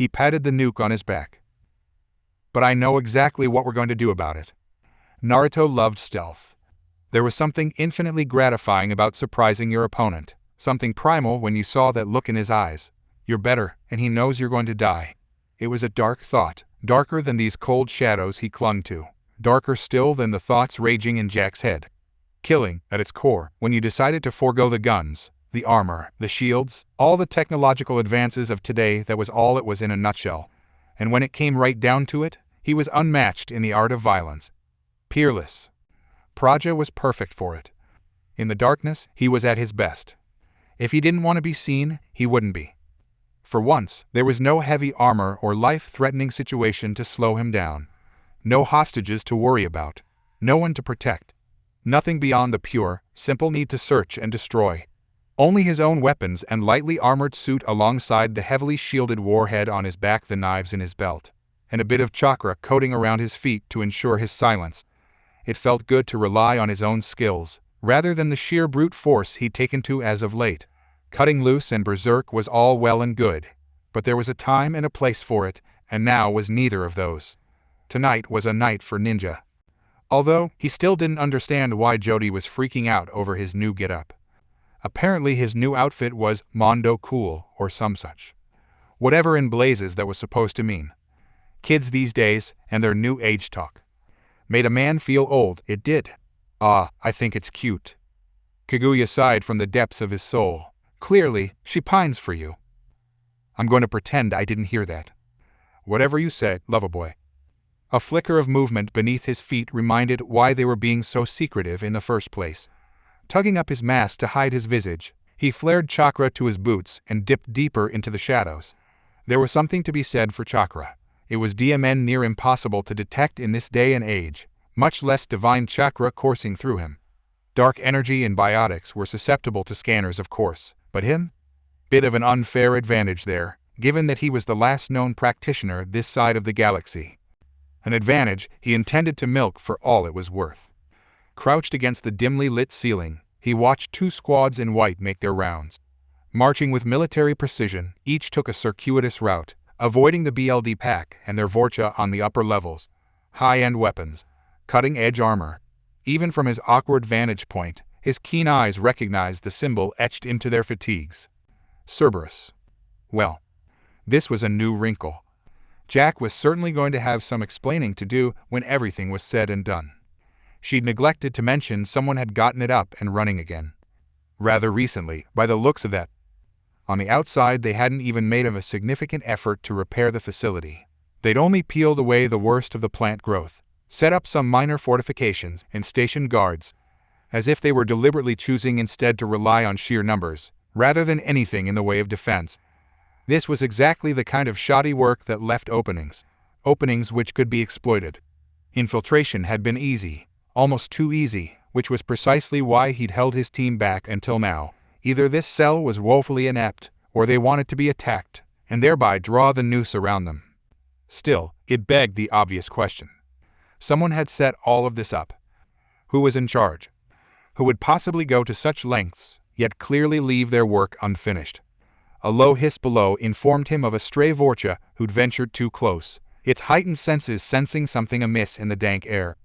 He patted the nuke on his back. But I know exactly what we're going to do about it. Naruto loved stealth. There was something infinitely gratifying about surprising your opponent, something primal when you saw that look in his eyes. You're better, and he knows you're going to die. It was a dark thought, darker than these cold shadows he clung to, darker still than the thoughts raging in Jack's head. Killing, at its core, when you decided to forego the guns, the armor, the shields, all the technological advances of today, that was all it was in a nutshell. And when it came right down to it, he was unmatched in the art of violence. Peerless. Pragia was perfect for it. In the darkness, he was at his best. If he didn't want to be seen, he wouldn't be. For once, there was no heavy armor or life-threatening situation to slow him down. No hostages to worry about. No one to protect. Nothing beyond the pure, simple need to search and destroy. Only his own weapons and lightly armored suit alongside the heavily shielded warhead on his back, the knives in his belt, and a bit of chakra coating around his feet to ensure his silence. It felt good to rely on his own skills, rather than the sheer brute force he'd taken to as of late. Cutting loose and berserk was all well and good, but there was a time and a place for it, and now was neither of those. Tonight was a night for ninja. Although, he still didn't understand why Jody was freaking out over his new getup. Apparently his new outfit was Mondo Cool or some such. Whatever in blazes that was supposed to mean. Kids these days, and their new age talk. Made a man feel old, it did. I think it's cute. Kaguya sighed from the depths of his soul. Clearly, she pines for you. I'm going to pretend I didn't hear that. Whatever you said, Loverboy. A flicker of movement beneath his feet reminded why they were being so secretive in the first place. Tugging up his mask to hide his visage, he flared chakra to his boots and dipped deeper into the shadows. There was something to be said for chakra. It was DMN near impossible to detect in this day and age, much less divine chakra coursing through him. Dark energy and biotics were susceptible to scanners, of course, but him? Bit of an unfair advantage there, given that he was the last known practitioner this side of the galaxy. An advantage he intended to milk for all it was worth. Crouched against the dimly lit ceiling, he watched two squads in white make their rounds. Marching with military precision, each took a circuitous route, avoiding the BLD pack and their Vorcha on the upper levels. High-end weapons, cutting-edge armor. Even from his awkward vantage point, his keen eyes recognized the symbol etched into their fatigues. Cerberus. Well, this was a new wrinkle. Jack was certainly going to have some explaining to do when everything was said and done. She'd neglected to mention someone had gotten it up and running again. Rather recently, by the looks of that. On the outside, they hadn't even made a significant effort to repair the facility. They'd only peeled away the worst of the plant growth, set up some minor fortifications, and stationed guards, as if they were deliberately choosing instead to rely on sheer numbers, rather than anything in the way of defense. This was exactly the kind of shoddy work that left openings which could be exploited. Infiltration had been easy, almost too easy, which was precisely why he'd held his team back until now. Either this cell was woefully inept, or they wanted to be attacked, and thereby draw the noose around them. Still, it begged the obvious question. Someone had set all of this up. Who was in charge? Who would possibly go to such lengths, yet clearly leave their work unfinished? A low hiss below informed him of a stray Vorcha who'd ventured too close, its heightened senses sensing something amiss in the dank air.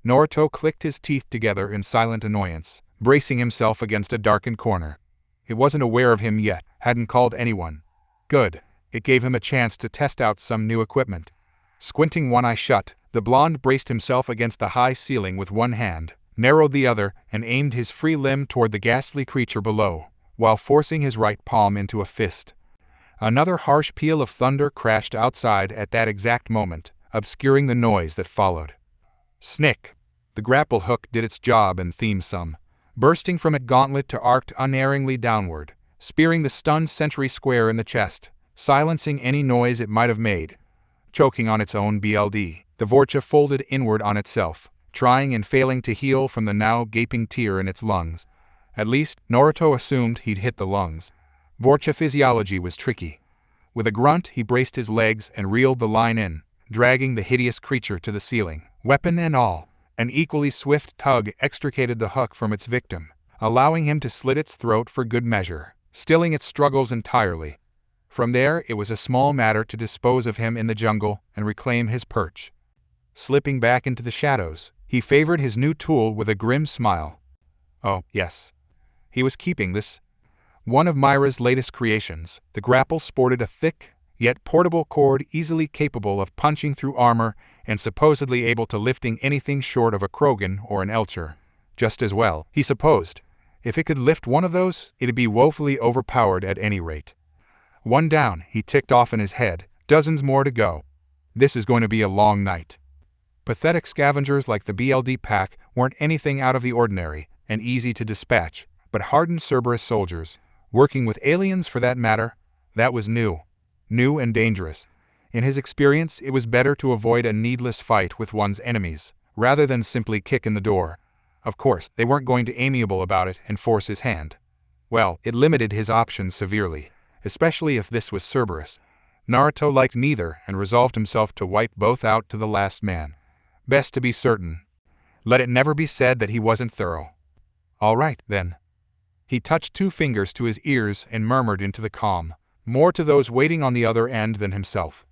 Naruto clicked his teeth together in silent annoyance, bracing himself against a darkened corner. It wasn't aware of him yet, hadn't called anyone. Good. It gave him a chance to test out some new equipment. Squinting one eye shut, the blonde braced himself against the high ceiling with one hand, narrowed the other, and aimed his free limb toward the ghastly creature below, while forcing his right palm into a fist. Another harsh peal of thunder crashed outside at that exact moment, obscuring the noise that followed. Snick! The grapple hook did its job and theme some, bursting from it gauntlet to arced unerringly downward, spearing the stunned sentry square in the chest, silencing any noise it might have made. Choking on its own BLD, the Vorcha folded inward on itself, trying and failing to heal from the now gaping tear in its lungs. At least, Naruto assumed he'd hit the lungs. Vorcha physiology was tricky. With a grunt, he braced his legs and reeled the line in, dragging the hideous creature to the ceiling, weapon and all. An equally swift tug extricated the hook from its victim, allowing him to slit its throat for good measure, stilling its struggles entirely. From there, it was a small matter to dispose of him in the jungle and reclaim his perch. Slipping back into the shadows, he favored his new tool with a grim smile. Oh, yes. He was keeping this. One of Myra's latest creations, the grapple sported a thick, yet portable cord easily capable of punching through armor and supposedly able to lifting anything short of a Krogan or an Elcher. Just as well, he supposed. If it could lift one of those, it'd be woefully overpowered at any rate. One down, he ticked off in his head, dozens more to go. This is going to be a long night. Pathetic scavengers like the BLD pack weren't anything out of the ordinary and easy to dispatch, but hardened Cerberus soldiers, working with aliens for that matter, that was new and dangerous. In his experience, it was better to avoid a needless fight with one's enemies, rather than simply kick in the door. Of course, they weren't going to be amiable about it and force his hand. Well, it limited his options severely, especially if this was Cerberus. Naruto liked neither and resolved himself to wipe both out to the last man. Best to be certain. Let it never be said that he wasn't thorough. All right, then. He touched 2 fingers to his ears and murmured into the calm, more to those waiting on the other end than himself.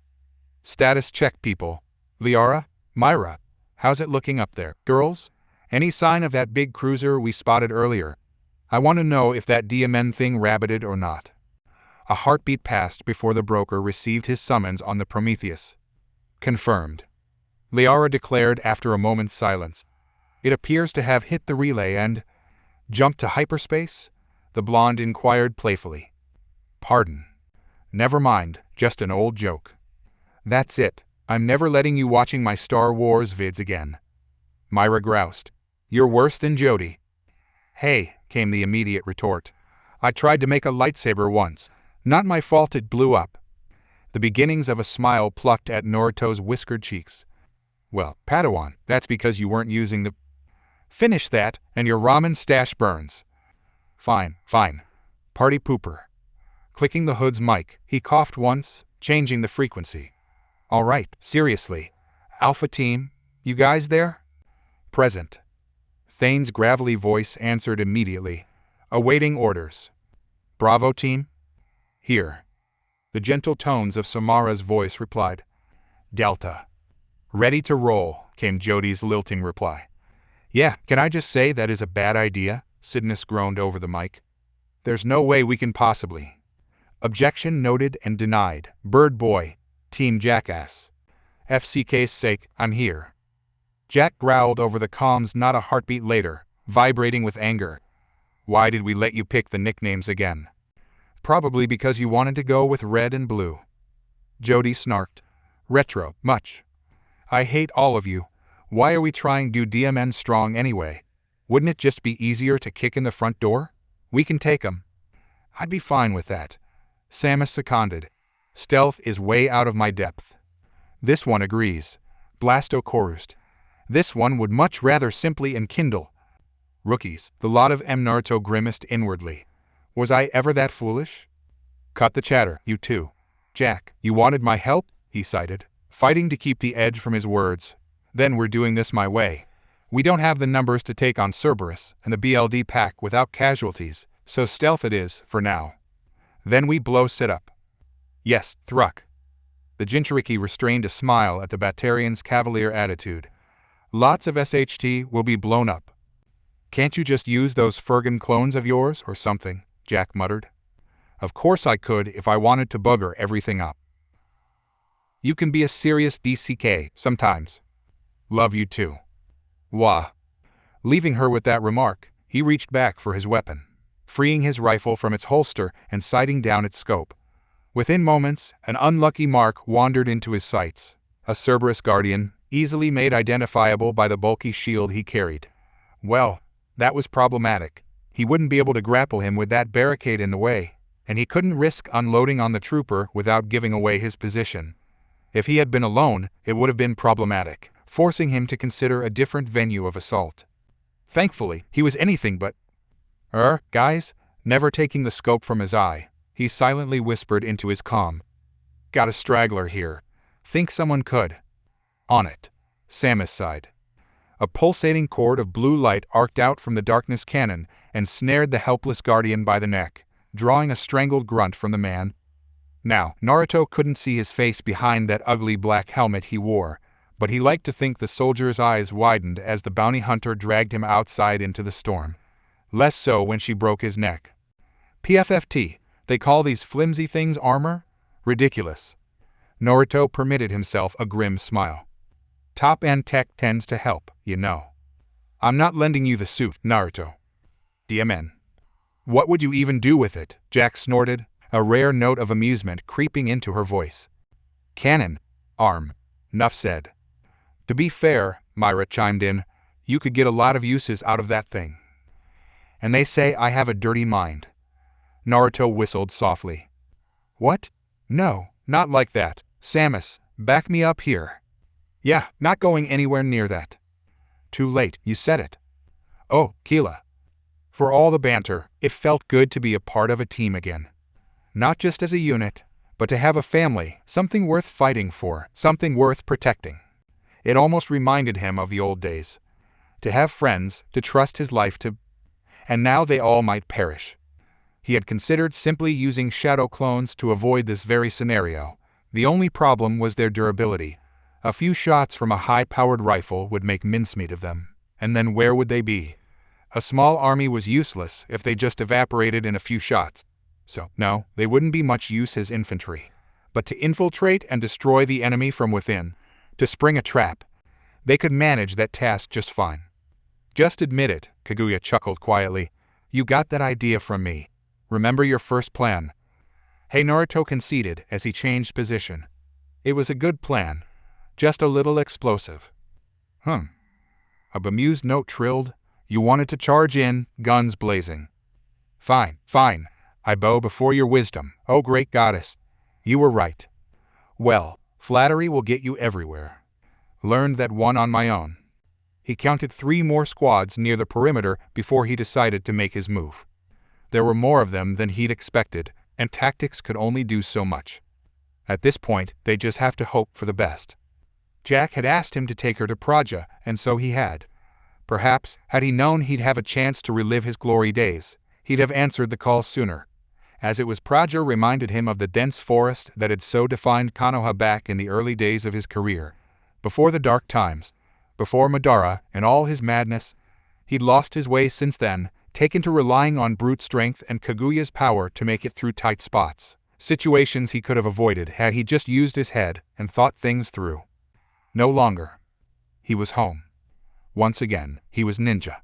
Status check, people. Liara, Myra, how's it looking up there? Girls? Any sign of that big cruiser we spotted earlier? I want to know if that DMN thing rabbited or not. A heartbeat passed before the broker received his summons on the Prometheus. Confirmed. Liara declared after a moment's silence. It appears to have hit the relay and jumped to hyperspace? The blonde inquired playfully. Pardon. Never mind, just an old joke. That's it. I'm never letting you watching my Star Wars vids again. Myra groused. You're worse than Jody. Hey, came the immediate retort. I tried to make a lightsaber once. Not my fault it blew up. The beginnings of a smile plucked at Naruto's whiskered cheeks. Well, Padawan, that's because you weren't using the... Finish that, and your ramen stash burns. Fine. Party pooper. Clicking the hood's mic, he coughed once, changing the frequency. All right, seriously. Alpha Team, you guys there? Present. Thane's gravelly voice answered immediately. Awaiting orders. Bravo Team? Here. The gentle tones of Samara's voice replied. Delta. Ready to roll, came Jody's lilting reply. Yeah, can I just say that is a bad idea? Sidnus groaned over the mic. There's no way we can possibly. Objection noted and denied. Bird Boy. Team Jackass. FCK's sake, I'm here. Jack growled over the comms not a heartbeat later, vibrating with anger. Why did we let you pick the nicknames again? Probably because you wanted to go with red and blue. Jody snarked. Retro, much. I hate all of you. Why are we trying to do DMN strong anyway? Wouldn't it just be easier to kick in the front door? We can take 'em. I'd be fine with that. Samus seconded. Stealth is way out of my depth. This one agrees. Blasto chorused. This one would much rather simply enkindle. Rookies, the lot of Naruto grimaced inwardly. Was I ever that foolish? Cut the chatter, you two. Jack, you wanted my help? He cited, fighting to keep the edge from his words. Then we're doing this my way. We don't have the numbers to take on Cerberus and the BLD pack without casualties, so stealth it is, for now. Then we blow sit-up. Yes, Thruck. The Jinchuriki restrained a smile at the Batarian's cavalier attitude. Lots of SHT will be blown up. Can't you just use those Fergan clones of yours or something? Jack muttered. Of course I could if I wanted to bugger everything up. You can be a serious DCK sometimes. Love you too. Wah. Leaving her with that remark, he reached back for his weapon, freeing his rifle from its holster and sighting down its scope. Within moments, an unlucky mark wandered into his sights. A Cerberus guardian, easily made identifiable by the bulky shield he carried. Well, that was problematic. He wouldn't be able to grapple him with that barricade in the way, and he couldn't risk unloading on the trooper without giving away his position. If he had been alone, it would have been problematic, forcing him to consider a different venue of assault. Thankfully, he was anything but... guys? Never taking the scope from his eye, he silently whispered into his comm. Got a straggler here. Think someone could. On it. Samus sighed. A pulsating cord of blue light arced out from the darkness cannon and snared the helpless guardian by the neck, drawing a strangled grunt from the man. Now, Naruto couldn't see his face behind that ugly black helmet he wore, but he liked to think the soldier's eyes widened as the bounty hunter dragged him outside into the storm. Less so when she broke his neck. PFFT, they call these flimsy things armor? Ridiculous. Naruto permitted himself a grim smile. Top-end tech tends to help, you know. I'm not lending you the suit, Naruto. DMN. What would you even do with it? Jack snorted, a rare note of amusement creeping into her voice. Cannon. Arm. Nuff said. To be fair, Myra chimed in, you could get a lot of uses out of that thing. And they say I have a dirty mind. Naruto whistled softly. What? No, not like that. Samus, back me up here. Yeah, not going anywhere near that. Too late, you said it. Oh, Keela. For all the banter, it felt good to be a part of a team again. Not just as a unit, but to have a family, something worth fighting for, something worth protecting. It almost reminded him of the old days. To have friends, to trust his life to... And now they all might perish. He had considered simply using shadow clones to avoid this very scenario. The only problem was their durability. A few shots from a high-powered rifle would make mincemeat of them. And then where would they be? A small army was useless if they just evaporated in a few shots. So, no, they wouldn't be much use as infantry. But to infiltrate and destroy the enemy from within, to spring a trap, they could manage that task just fine. Just admit it, Kaguya chuckled quietly. You got that idea from me. Remember your first plan? Hey, Naruto conceded as he changed position. It was a good plan. Just a little explosive. A bemused note trilled. You wanted to charge in, guns blazing. Fine, fine. I bow before your wisdom, oh great goddess. You were right. Well, flattery will get you everywhere. Learned that one on my own. He counted 3 more squads near the perimeter before he decided to make his move. There were more of them than he'd expected, and tactics could only do so much. At this point, they just have to hope for the best. Jack had asked him to take her to Pragia, and so he had. Perhaps, had he known he'd have a chance to relive his glory days, he'd have answered the call sooner. As it was, Pragia reminded him of the dense forest that had so defined Konoha back in the early days of his career. Before the dark times, before Madara and all his madness, he'd lost his way since then, taken to relying on brute strength and Kaguya's power to make it through tight spots. Situations he could have avoided had he just used his head and thought things through. No longer. He was home. Once again, he was ninja.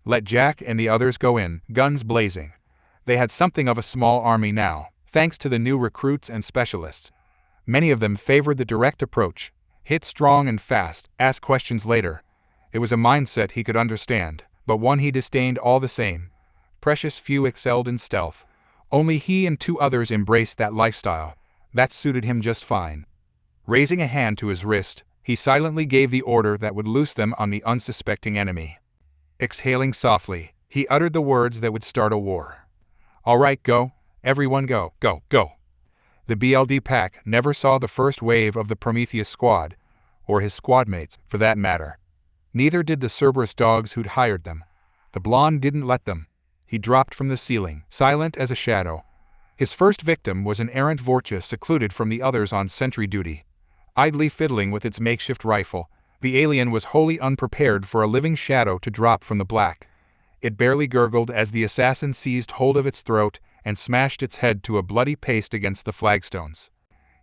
Let Jack and the others go in, guns blazing. They had something of a small army now, thanks to the new recruits and specialists. Many of them favored the direct approach. Hit strong and fast, ask questions later. It was a mindset he could understand, but one he disdained all the same. Precious few excelled in stealth. Only he and 2 others embraced that lifestyle. That suited him just fine. Raising a hand to his wrist, he silently gave the order that would loose them on the unsuspecting enemy. Exhaling softly, he uttered the words that would start a war. All right, go. Everyone go, go, go. The BLD pack never saw the first wave of the Prometheus squad, or his squadmates, for that matter. Neither did the Cerberus dogs who'd hired them. The blonde didn't let them. He dropped from the ceiling, silent as a shadow. His first victim was an errant Vorcha secluded from the others on sentry duty. Idly fiddling with its makeshift rifle, the alien was wholly unprepared for a living shadow to drop from the black. It barely gurgled as the assassin seized hold of its throat and smashed its head to a bloody paste against the flagstones.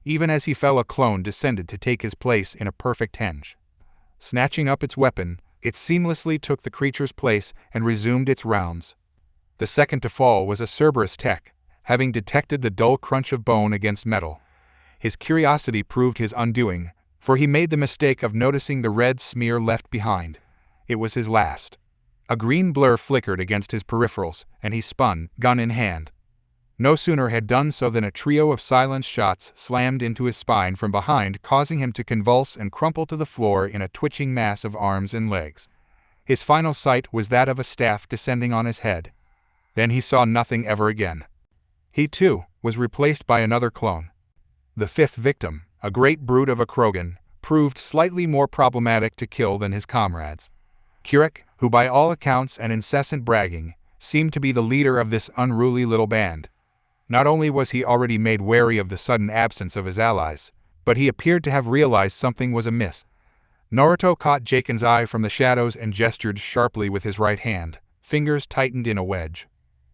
Even as he fell, a clone descended to take his place in a perfect henge. Snatching up its weapon, it seamlessly took the creature's place and resumed its rounds. The second to fall was a Cerberus tech, having detected the dull crunch of bone against metal. His curiosity proved his undoing, for he made the mistake of noticing the red smear left behind. It was his last. A green blur flickered against his peripherals, and he spun, gun in hand. No sooner had done so than a trio of silenced shots slammed into his spine from behind, causing him to convulse and crumple to the floor in a twitching mass of arms and legs. His final sight was that of a staff descending on his head. Then he saw nothing ever again. He, too, was replaced by another clone. The 5th victim, a great brute of a Krogan, proved slightly more problematic to kill than his comrades. Kurek, who by all accounts and incessant bragging, seemed to be the leader of this unruly little band. Not only was he already made wary of the sudden absence of his allies, but he appeared to have realized something was amiss. Naruto caught Jacen's eye from the shadows and gestured sharply with his right hand, fingers tightened in a wedge.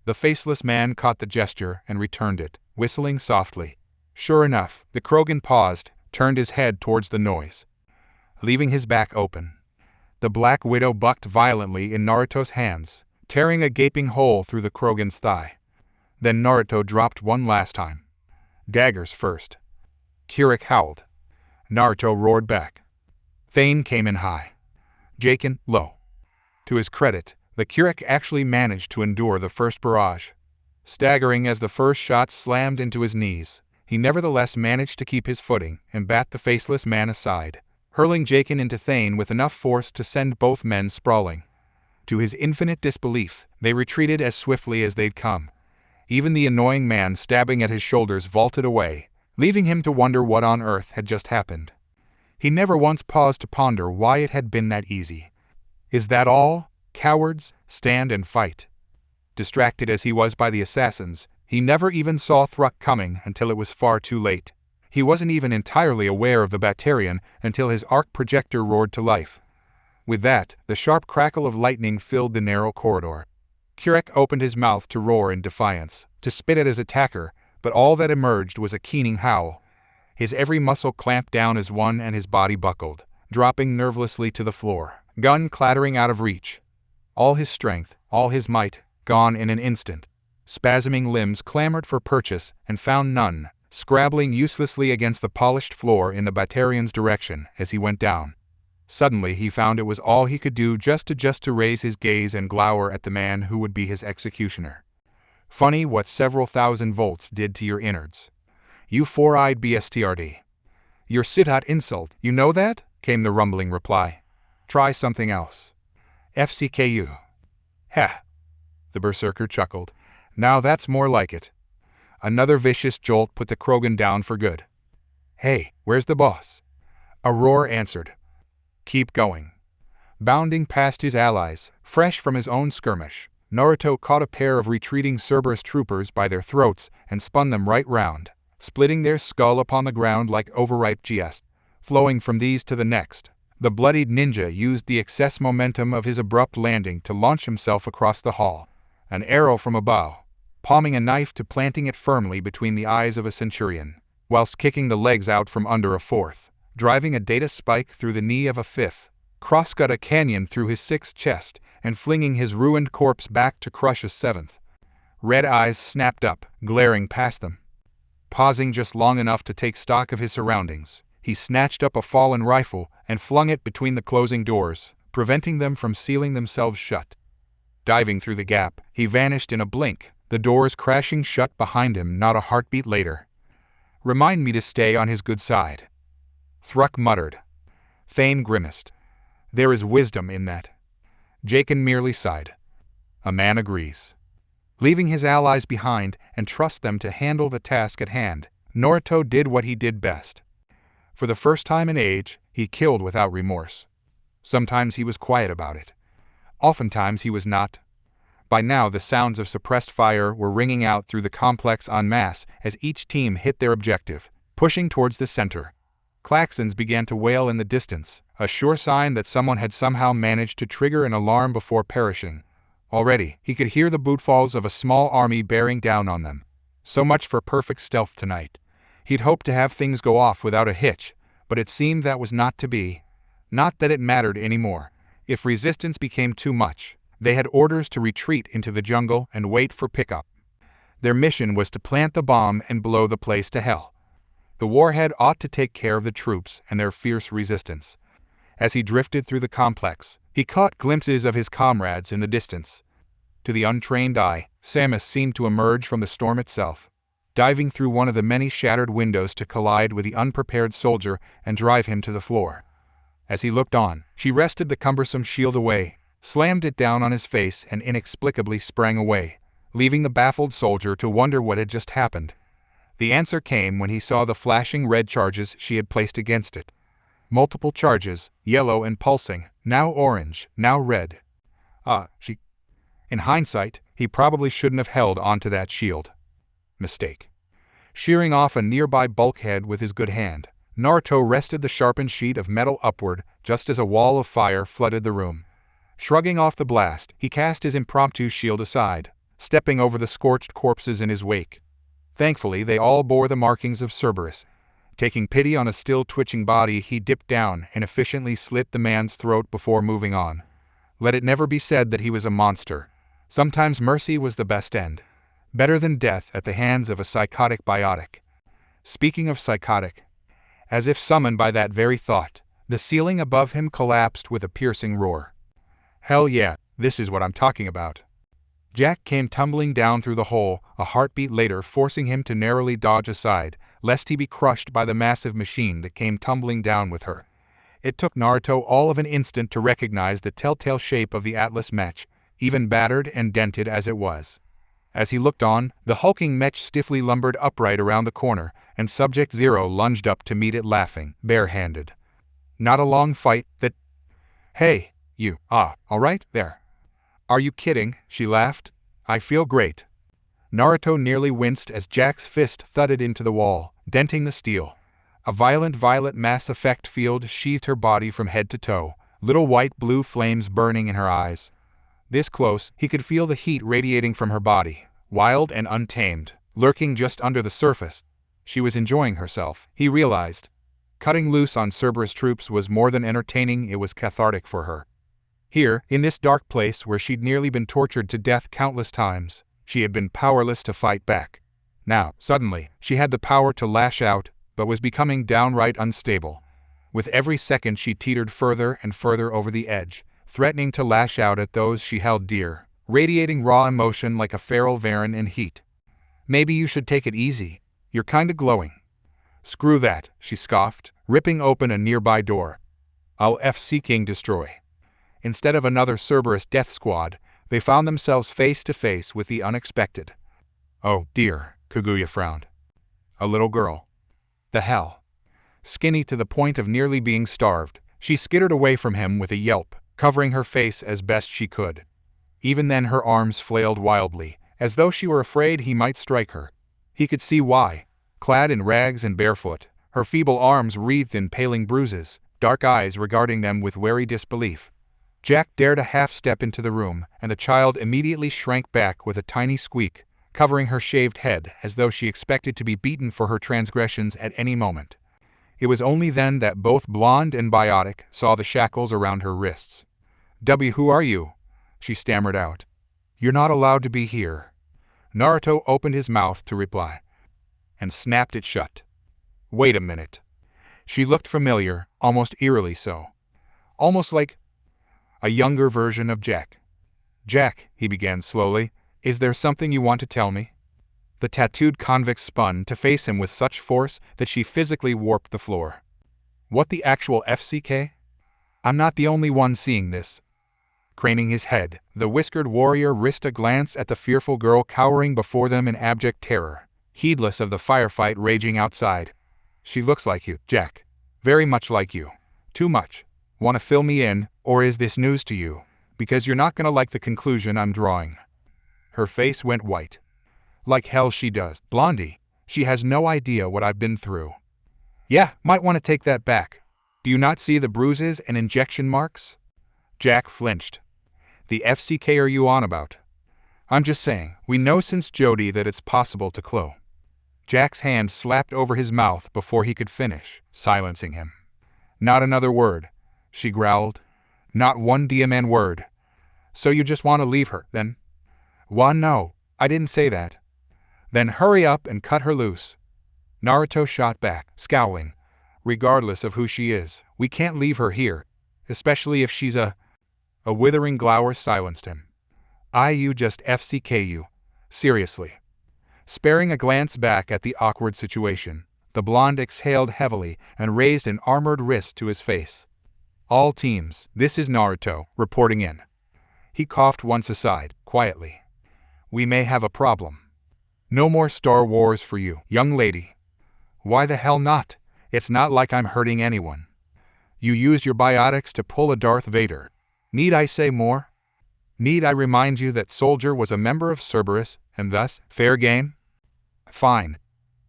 The faceless man caught the gesture and returned it, whistling softly. Sure enough, the Krogan paused, turned his head towards the noise, leaving his back open. The Black Widow bucked violently in Naruto's hands, tearing a gaping hole through the Krogan's thigh. Then Naruto dropped one last time. Daggers first. Kirik howled. Naruto roared back. Thane came in high. Jacen, low. To his credit, the Kirik actually managed to endure the first barrage. Staggering as the first shot slammed into his knees, he nevertheless managed to keep his footing and bat the faceless man aside, hurling Jacen into Thane with enough force to send both men sprawling. To his infinite disbelief, they retreated as swiftly as they'd come. Even the annoying man stabbing at his shoulders vaulted away, leaving him to wonder what on earth had just happened. He never once paused to ponder why it had been that easy. Is that all? Cowards, stand and fight. Distracted as he was by the assassins, he never even saw Thruk coming until it was far too late. He wasn't even entirely aware of the Batarian until his arc projector roared to life. With that, the sharp crackle of lightning filled the narrow corridor. Kirik opened his mouth to roar in defiance, to spit at his attacker, but all that emerged was a keening howl. His every muscle clamped down as one and his body buckled, dropping nervelessly to the floor, gun clattering out of reach. All his strength, all his might, gone in an instant. Spasming limbs clamored for purchase and found none, scrabbling uselessly against the polished floor in the Batarian's direction as he went down. Suddenly he found it was all he could do just to raise his gaze and glower at the man who would be his executioner. Funny what several thousand volts did to your innards. You four-eyed BSTRD. Your sit-hot insult, you know that? Came the rumbling reply. Try something else. FCKU. Heh. The berserker chuckled. Now that's more like it. Another vicious jolt put the Krogan down for good. Hey, where's the boss? A roar answered. Keep going. Bounding past his allies, fresh from his own skirmish, Naruto caught a pair of retreating Cerberus troopers by their throats and spun them right round, splitting their skull upon the ground like overripe GS. Flowing from these to the next, the bloodied ninja used the excess momentum of his abrupt landing to launch himself across the hall, an arrow from a bow, palming a knife to planting it firmly between the eyes of a centurion, whilst kicking the legs out from under a fourth, driving a data spike through the knee of a fifth, cross-cut a canyon through his sixth chest, and flinging his ruined corpse back to crush a seventh. Red eyes snapped up, glaring past them. Pausing just long enough to take stock of his surroundings, he snatched up a fallen rifle and flung it between the closing doors, preventing them from sealing themselves shut. Diving through the gap, he vanished in a blink, the doors crashing shut behind him not a heartbeat later. Remind me to stay on his good side. Thruk muttered. Thane grimaced. There is wisdom in that. Jacen merely sighed. A man agrees. Leaving his allies behind and trust them to handle the task at hand, Naruto did what he did best. For the first time in age, he killed without remorse. Sometimes he was quiet about it. Oftentimes he was not. By now the sounds of suppressed fire were ringing out through the complex en masse as each team hit their objective, pushing towards the center. Klaxons began to wail in the distance, a sure sign that someone had somehow managed to trigger an alarm before perishing. Already, he could hear the bootfalls of a small army bearing down on them. So much for perfect stealth tonight. He'd hoped to have things go off without a hitch, but it seemed that was not to be. Not that it mattered anymore. If resistance became too much, they had orders to retreat into the jungle and wait for pickup. Their mission was to plant the bomb and blow the place to hell. The warhead ought to take care of the troops and their fierce resistance. As he drifted through the complex, he caught glimpses of his comrades in the distance. To the untrained eye, Samus seemed to emerge from the storm itself, diving through one of the many shattered windows to collide with the unprepared soldier and drive him to the floor. As he looked on, she wrested the cumbersome shield away, slammed it down on his face and inexplicably sprang away, leaving the baffled soldier to wonder what had just happened. The answer came when he saw the flashing red charges she had placed against it. Multiple charges, yellow and pulsing, now orange, now red. In hindsight, he probably shouldn't have held onto that shield. Mistake. Shearing off a nearby bulkhead with his good hand, Naruto wrested the sharpened sheet of metal upward just as a wall of fire flooded the room. Shrugging off the blast, he cast his impromptu shield aside, stepping over the scorched corpses in his wake. Thankfully, they all bore the markings of Cerberus. Taking pity on a still twitching body, he dipped down and efficiently slit the man's throat before moving on. Let it never be said that he was a monster. Sometimes mercy was the best end. Better than death at the hands of a psychotic biotic. Speaking of psychotic, as if summoned by that very thought, the ceiling above him collapsed with a piercing roar. Hell yeah, this is what I'm talking about. Jack came tumbling down through the hole, a heartbeat later forcing him to narrowly dodge aside, lest he be crushed by the massive machine that came tumbling down with her. It took Naruto all of an instant to recognize the telltale shape of the Atlas mech, even battered and dented as it was. As he looked on, the hulking mech stiffly lumbered upright around the corner, and Subject Zero lunged up to meet it laughing, barehanded. Not a long fight, that... Hey, you, all right, there. Are you kidding? She laughed. I feel great. Naruto nearly winced as Jack's fist thudded into the wall, denting the steel. A violent violet mass effect field sheathed her body from head to toe, little white-blue flames burning in her eyes. This close, he could feel the heat radiating from her body, wild and untamed, lurking just under the surface. She was enjoying herself, he realized. Cutting loose on Cerberus troops was more than entertaining, it was cathartic for her. Here, in this dark place where she'd nearly been tortured to death countless times, she had been powerless to fight back. Now, suddenly, she had the power to lash out, but was becoming downright unstable. With every second she teetered further and further over the edge, threatening to lash out at those she held dear, radiating raw emotion like a feral Varan in heat. Maybe you should take it easy. You're kinda glowing. Screw that, she scoffed, ripping open a nearby door. I'll FC King destroy. Instead of another Cerberus death squad, they found themselves face to face with the unexpected. Oh dear, Kaguya frowned. A little girl. The hell. Skinny to the point of nearly being starved, she skittered away from him with a yelp, covering her face as best she could. Even then her arms flailed wildly, as though she were afraid he might strike her. He could see why. Clad in rags and barefoot, her feeble arms wreathed in paling bruises, dark eyes regarding them with wary disbelief. Jack dared a half-step into the room, and the child immediately shrank back with a tiny squeak, covering her shaved head as though she expected to be beaten for her transgressions at any moment. It was only then that both blonde and biotic saw the shackles around her wrists. Who are you? She stammered out. You're not allowed to be here. Naruto opened his mouth to reply, and snapped it shut. Wait a minute. She looked familiar, almost eerily so. Almost like a younger version of Jack. Jack, he began slowly, is there something you want to tell me? The tattooed convict spun to face him with such force that she physically warped the floor. What the actual FCK? I'm not the only one seeing this. Craning his head, the whiskered warrior risked a glance at the fearful girl cowering before them in abject terror, heedless of the firefight raging outside. She looks like you, Jack. Very much like you. Too much. Want to fill me in, or is this news to you? Because you're not gonna like the conclusion I'm drawing. Her face went white. Like hell she does, Blondie. She has no idea what I've been through. Yeah, might want to take that back. Do you not see the bruises and injection marks? Jack flinched. The FCK are you on about? I'm just saying, we know since Jody that it's possible to clo. Jack's hand slapped over his mouth before he could finish, silencing him. Not another word, she growled. Not one DMN word. So you just want to leave her, then? Why no, I didn't say that. Then hurry up and cut her loose. Naruto shot back, scowling. Regardless of who she is, we can't leave her here, especially if she's a withering glower silenced him. You just FCK you. Seriously. Sparing a glance back at the awkward situation, the blonde exhaled heavily and raised an armored wrist to his face. All teams, this is Naruto, reporting in. He coughed once aside, quietly. We may have a problem. No more Star Wars for you, young lady. Why the hell not? It's not like I'm hurting anyone. You used your biotics to pull a Darth Vader. Need I say more? Need I remind you that Soldier was a member of Cerberus, and thus, fair game? Fine.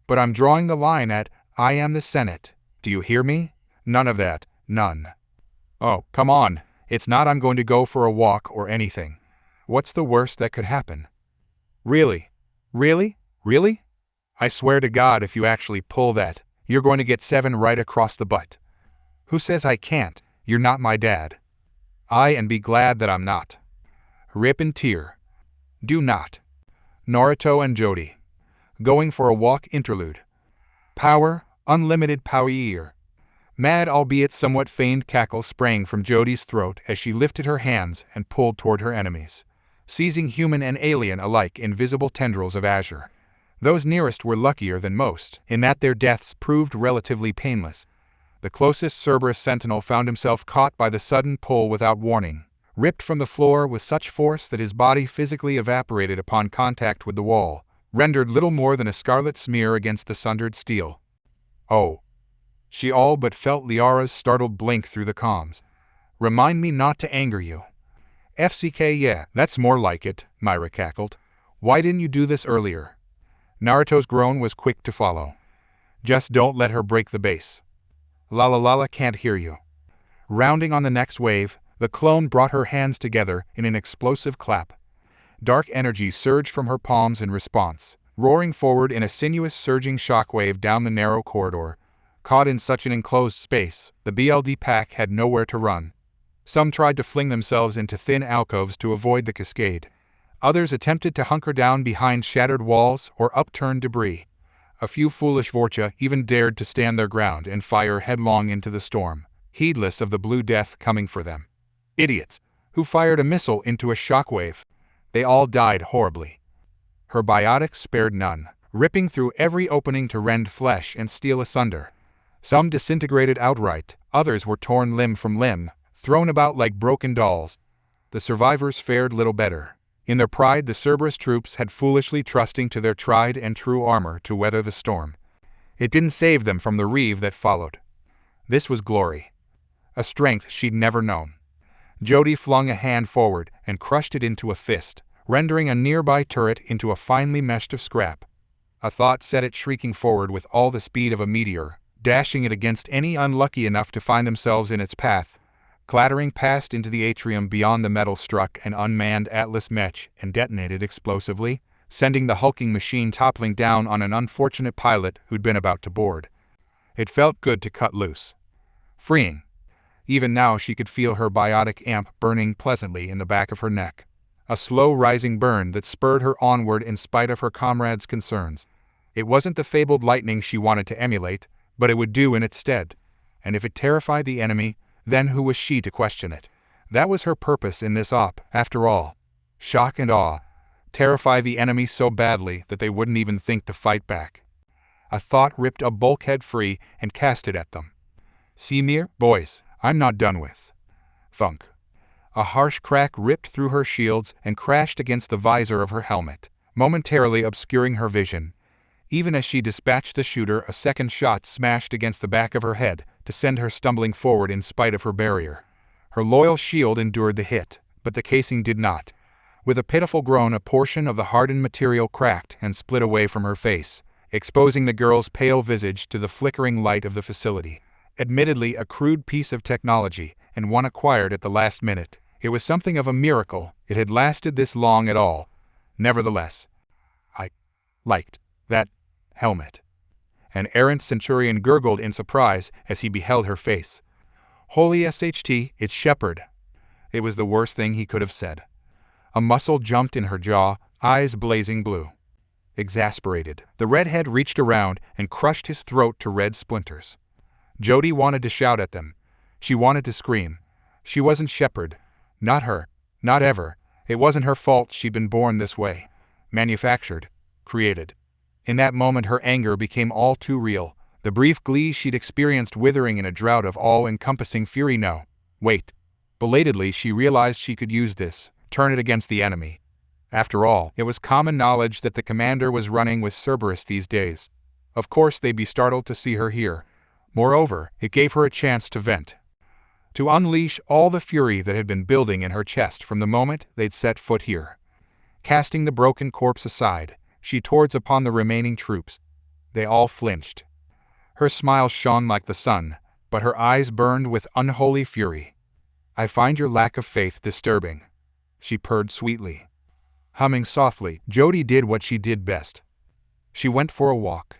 But I'm drawing the line at, I am the Senate. Do you hear me? None of that. None. Oh, come on. It's not I'm going to go for a walk or anything. What's the worst that could happen? Really? Really? Really? I swear to God, if you actually pull that, you're going to get 7 right across the butt. Who says I can't? You're not my dad. And be glad that I'm not. Rip and tear. Do not. Naruto and Jody. Going for a walk interlude. Power, unlimited power. Mad, albeit somewhat feigned cackle sprang from Jody's throat as she lifted her hands and pulled toward her enemies, seizing human and alien alike in visible tendrils of azure. Those nearest were luckier than most, in that their deaths proved relatively painless. The closest Cerberus sentinel found himself caught by the sudden pull without warning, ripped from the floor with such force that his body physically evaporated upon contact with the wall, rendered little more than a scarlet smear against the sundered steel. Oh. She all but felt Liara's startled blink through the comms. Remind me not to anger you. FCK, yeah, that's more like it, Myra cackled. Why didn't you do this earlier? Naruto's groan was quick to follow. Just don't let her break the base. La can't hear you. Rounding on the next wave, the clone brought her hands together in an explosive clap. Dark energy surged from her palms in response, roaring forward in a sinuous surging shockwave down the narrow corridor. Caught in such an enclosed space, the BLD pack had nowhere to run. Some tried to fling themselves into thin alcoves to avoid the cascade. Others attempted to hunker down behind shattered walls or upturned debris. A few foolish Vorcha even dared to stand their ground and fire headlong into the storm, heedless of the blue death coming for them. Idiots, who fired a missile into a shockwave. They all died horribly. Her biotics spared none, ripping through every opening to rend flesh and steel asunder. Some disintegrated outright, others were torn limb from limb, thrown about like broken dolls. The survivors fared little better. In their pride, the Cerberus troops had foolishly trusting to their tried and true armor to weather the storm. It didn't save them from the reeve that followed. This was glory. A strength she'd never known. Jody flung a hand forward and crushed it into a fist, rendering a nearby turret into a finely meshed of scrap. A thought set it shrieking forward with all the speed of a meteor, dashing it against any unlucky enough to find themselves in its path. Clattering past into the atrium beyond, the metal struck an unmanned Atlas mech and detonated explosively, sending the hulking machine toppling down on an unfortunate pilot who'd been about to board. It felt good to cut loose. Freeing. Even now she could feel her biotic amp burning pleasantly in the back of her neck. A slow rising burn that spurred her onward in spite of her comrades' concerns. It wasn't the fabled lightning she wanted to emulate, but it would do in its stead. And if it terrified the enemy, then who was she to question it? That was her purpose in this op, after all. Shock and awe. Terrify the enemy so badly that they wouldn't even think to fight back. A thought ripped a bulkhead free and cast it at them. See me, boys, I'm not done with. Thunk. A harsh crack ripped through her shields and crashed against the visor of her helmet, momentarily obscuring her vision. Even as she dispatched the shooter, a second shot smashed against the back of her head to send her stumbling forward in spite of her barrier. Her loyal shield endured the hit, but the casing did not. With a pitiful groan, a portion of the hardened material cracked and split away from her face, exposing the girl's pale visage to the flickering light of the facility. Admittedly a crude piece of technology, and one acquired at the last minute, it was something of a miracle it had lasted this long at all. Nevertheless, I liked that helmet. An errant centurion gurgled in surprise as he beheld her face. Holy SHT, it's Shepard. It was the worst thing he could have said. A muscle jumped in her jaw, eyes blazing blue. Exasperated, the redhead reached around and crushed his throat to red splinters. Jody wanted to shout at them. She wanted to scream. She wasn't Shepard. Not her. Not ever. It wasn't her fault she'd been born this way. Manufactured. Created. In that moment her anger became all too real, the brief glee she'd experienced withering in a drought of all-encompassing fury. No. Wait. Belatedly she realized she could use this, turn it against the enemy. After all, it was common knowledge that the commander was running with Cerberus these days. Of course they'd be startled to see her here. Moreover, it gave her a chance to vent. To unleash all the fury that had been building in her chest from the moment they'd set foot here. Casting the broken corpse aside, she towards upon the remaining troops. They all flinched. Her smile shone like the sun, but her eyes burned with unholy fury. "I find your lack of faith disturbing," she purred sweetly. Humming softly, Jody did what she did best. She went for a walk.